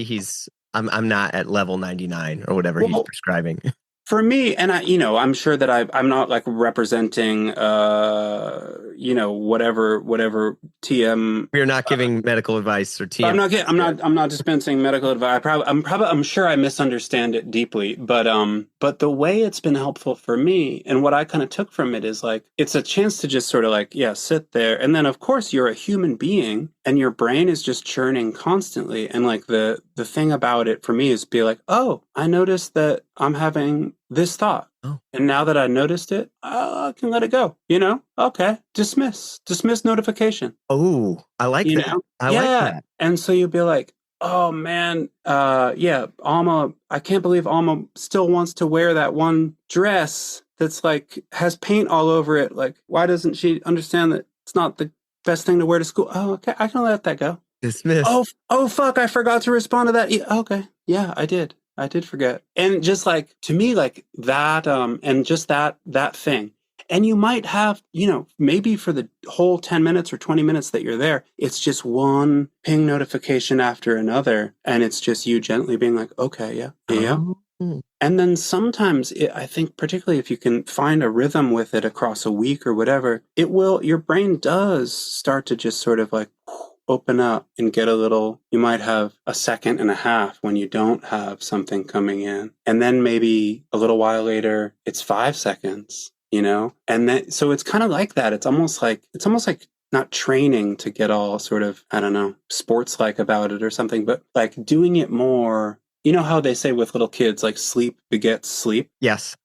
he's I'm not at level 99 or whatever he's prescribing. For me, and I'm sure that I'm not like representing, whatever TM. We're not giving medical advice or TM. I'm not dispensing medical advice. I'm sure I misunderstand it deeply, but the way it's been helpful for me and what I kind of took from it is like, it's a chance to just sort of like, yeah, sit there. And then of course you're a human being and your brain is just churning constantly. And like the thing about it for me is be like, oh, I noticed that I'm having this thought. Oh. And now that I noticed it, I can let it go. Okay. Dismiss notification. Oh, I like that. I like that. And so you'll be like, oh man, Alma, I can't believe Alma still wants to wear that one dress that's like has paint all over it. Like, why doesn't she understand that it's not the best thing to wear to school? Oh, okay, I can let that go. Dismiss. Oh, fuck, I forgot to respond to that. Okay, yeah, I did forget. And just like, to me, like that, and just that thing. And you might have, maybe for the whole 10 minutes or 20 minutes that you're there, it's just one ping notification after another. And it's just you gently being like, okay, yeah. Oh. And then sometimes I think, particularly if you can find a rhythm with it across a week or whatever, your brain does start to just sort of like open up and get you might have a second and a half when you don't have something coming in. And then maybe a little while later, it's 5 seconds. And then, so it's kind of like that. It's almost like not training to get all sort of, I don't know, sports like about it or something, but like doing it more. You know how they say with little kids, like sleep begets sleep? Yes.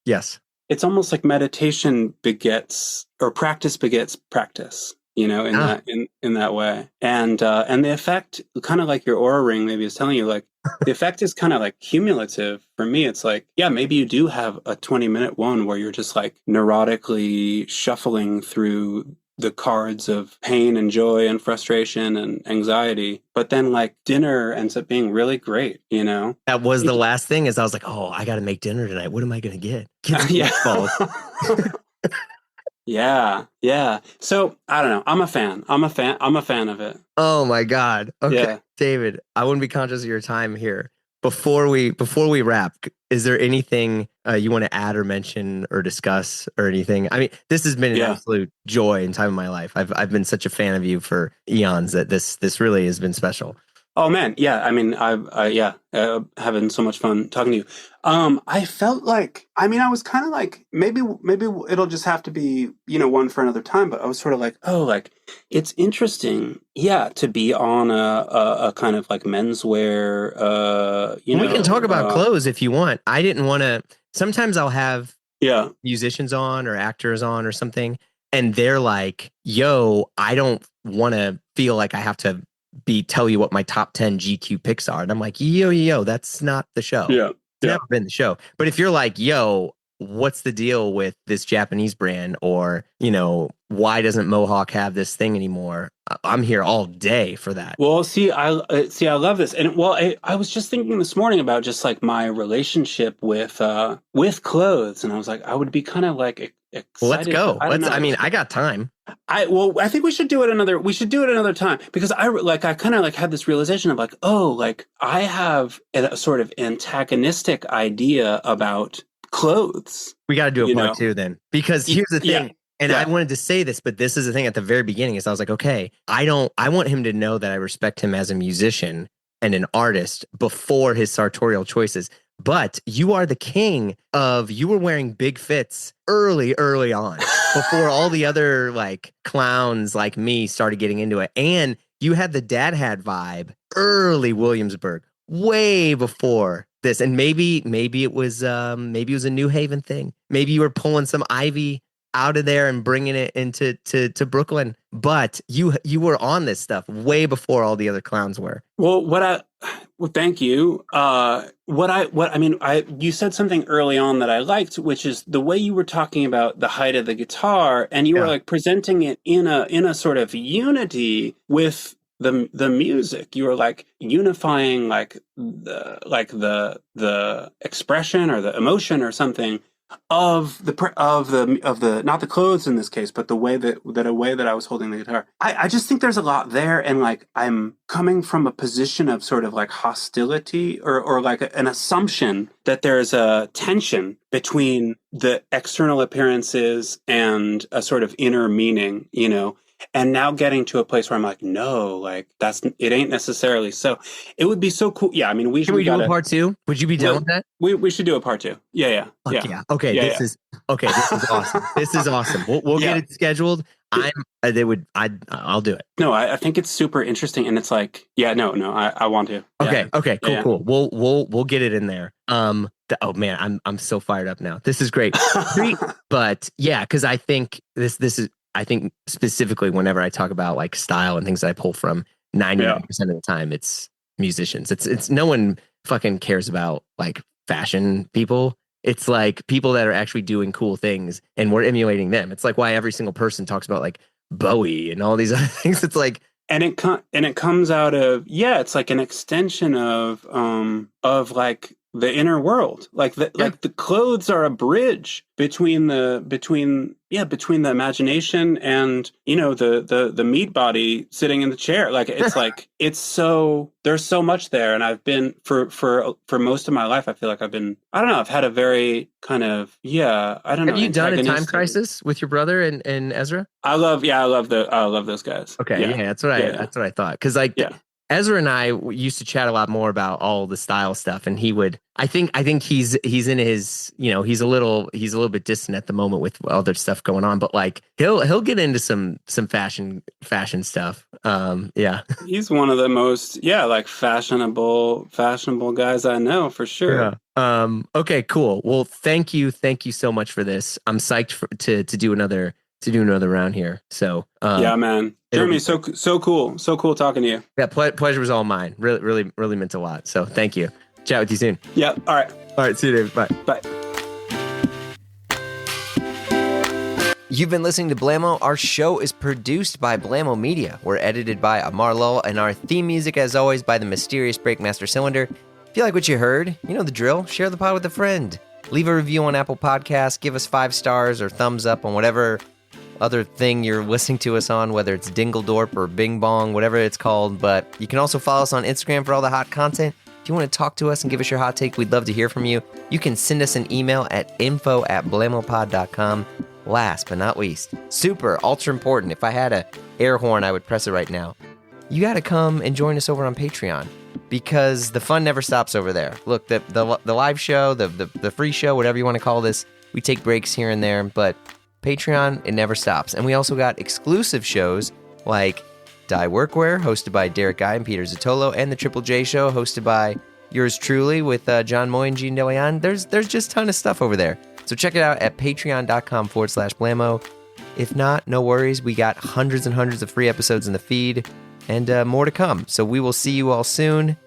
It's almost like meditation begets, or practice begets practice, in that way. And the effect, kind of like your aura ring maybe is telling you, like, the effect is kind of like cumulative. For me, it's like, yeah, maybe you do have a 20-minute one where you're just like neurotically shuffling through the cards of pain and joy and frustration and anxiety. But then like dinner ends up being really great, That was the last thing is I was like, oh, I got to make dinner tonight. What am I going to get? Yeah. Yeah. So I don't know. I'm a fan of it. Oh my God. Okay. Yeah. David, I wouldn't be conscious of your time here. Before we wrap, is there anything you want to add or mention or discuss or anything? I mean, this has been an absolute joy and time of my life. I've been such a fan of you for eons that this really has been special. Oh man, yeah. I mean, having so much fun talking to you. I felt like, I was kind of like, maybe it'll just have to be, one for another time. But I was sort of like, oh, like it's interesting, to be on a kind of like menswear. We can talk about clothes if you want. I didn't want to. Sometimes I'll have musicians on or actors on or something, and they're like, "Yo, I don't want to feel like I have to." Tell you what my top 10 GQ picks are. And I'm like, yo, that's not the show. Yeah. It's never been the show. But if you're like, yo, what's the deal with this Japanese brand? Or, why doesn't Mohawk have this thing anymore? I'm here all day for that. Well, see, I love this, and well, I was just thinking this morning about just like my relationship with clothes, and I was like, I would be kind of like excited. Let's go. I mean, I got time. I think we should do it another time, because I kind of like had this realization of like, oh, like I have a sort of antagonistic idea about clothes. We got to do a part two then, because here's the thing. Yeah. And I wanted to say this, but this is the thing at the very beginning is I was like, okay, I want him to know that I respect him as a musician and an artist before his sartorial choices. But you are the king of, you were wearing big fits early on before all the other like clowns like me started getting into it. And you had the dad hat vibe early Williamsburg, way before this. And maybe it was a New Haven thing. Maybe you were pulling some Ivy out of there and bringing it into to Brooklyn, but you were on this stuff way before all the other clowns were. Well, thank you. You said something early on that I liked, which is the way you were talking about the height of the guitar, and you were like presenting it in a sort of unity with the music. You were like unifying like the expression or the emotion or something of the not the clothes in this case, but the way that I was holding the guitar. I just think there's a lot there, and like I'm coming from a position of sort of like hostility or like an assumption that there's a tension between the external appearances and a sort of inner meaning, and now getting to a place where I'm like, no, like it ain't necessarily so. It would be so cool. Yeah, I mean, Can we do a part two? Would you be down with that? We should do a part two. Yeah. Okay, this is awesome. This is awesome. We'll get it scheduled. I'll do it. No, I think it's super interesting, and it's like, I want to. Okay, cool. We'll get it in there. Oh man, I'm so fired up now. This is great. But yeah, because I think this is. I think specifically whenever I talk about like style and things that I pull from, 99% of the time it's musicians. It's no one fucking cares about like fashion people. It's like people that are actually doing cool things and we're emulating them. It's like why every single person talks about like Bowie and all these other things. It's like, and it comes out of, it's like an extension of like the inner world. Like the clothes are a bridge between the imagination and the meat body sitting in the chair. Like it's like there's so much there, and I've been for most of my life I feel like I've had a very kind of Have you done a time crisis with your brother and Ezra? I love those guys. Okay, that's what I thought, because Ezra and I used to chat a lot more about all the style stuff, and he would. I think he's in his, he's a little bit distant at the moment with other stuff going on, but like he'll get into some fashion stuff. He's one of the most like fashionable guys I know for sure. Yeah. Okay, cool. Well, thank you so much for this. I'm psyched to do another round here. So man, Jeremy, so cool talking to you. Yeah, pleasure was all mine. Really meant a lot. So thank you. Chat with you soon. Yeah. All right. See you, Dave. Bye. You've been listening to Blamo. Our show is produced by Blamo Media. We're edited by Amar Lowell, and our theme music, as always, by the mysterious Breakmaster Cylinder. If you like what you heard, you know the drill. Share the pod with a friend. Leave a review on Apple Podcasts. Give us 5 stars or thumbs up on whatever other thing you're listening to us on, whether it's Dingledorp or Bing Bong, whatever it's called. But you can also follow us on Instagram for all the hot content. If you want to talk to us and give us your hot take, we'd love to hear from you. You can send us an email at info@blamopod.com. Last but not least, super ultra important, if I had a air horn, I would press it right now. You got to come and join us over on Patreon, because the fun never stops over there. Look, the live show, the free show, whatever you want to call this, we take breaks here and there, but Patreon, it never stops. And we also got exclusive shows like Die Workwear, hosted by Derek Guy and Peter Zotolo, and the Triple J Show, hosted by yours truly with John Moy and Gene DeLeon. There's just a ton of stuff over there. So check it out at patreon.com/Blamo. If not, no worries. We got hundreds and hundreds of free episodes in the feed and more to come. So we will see you all soon.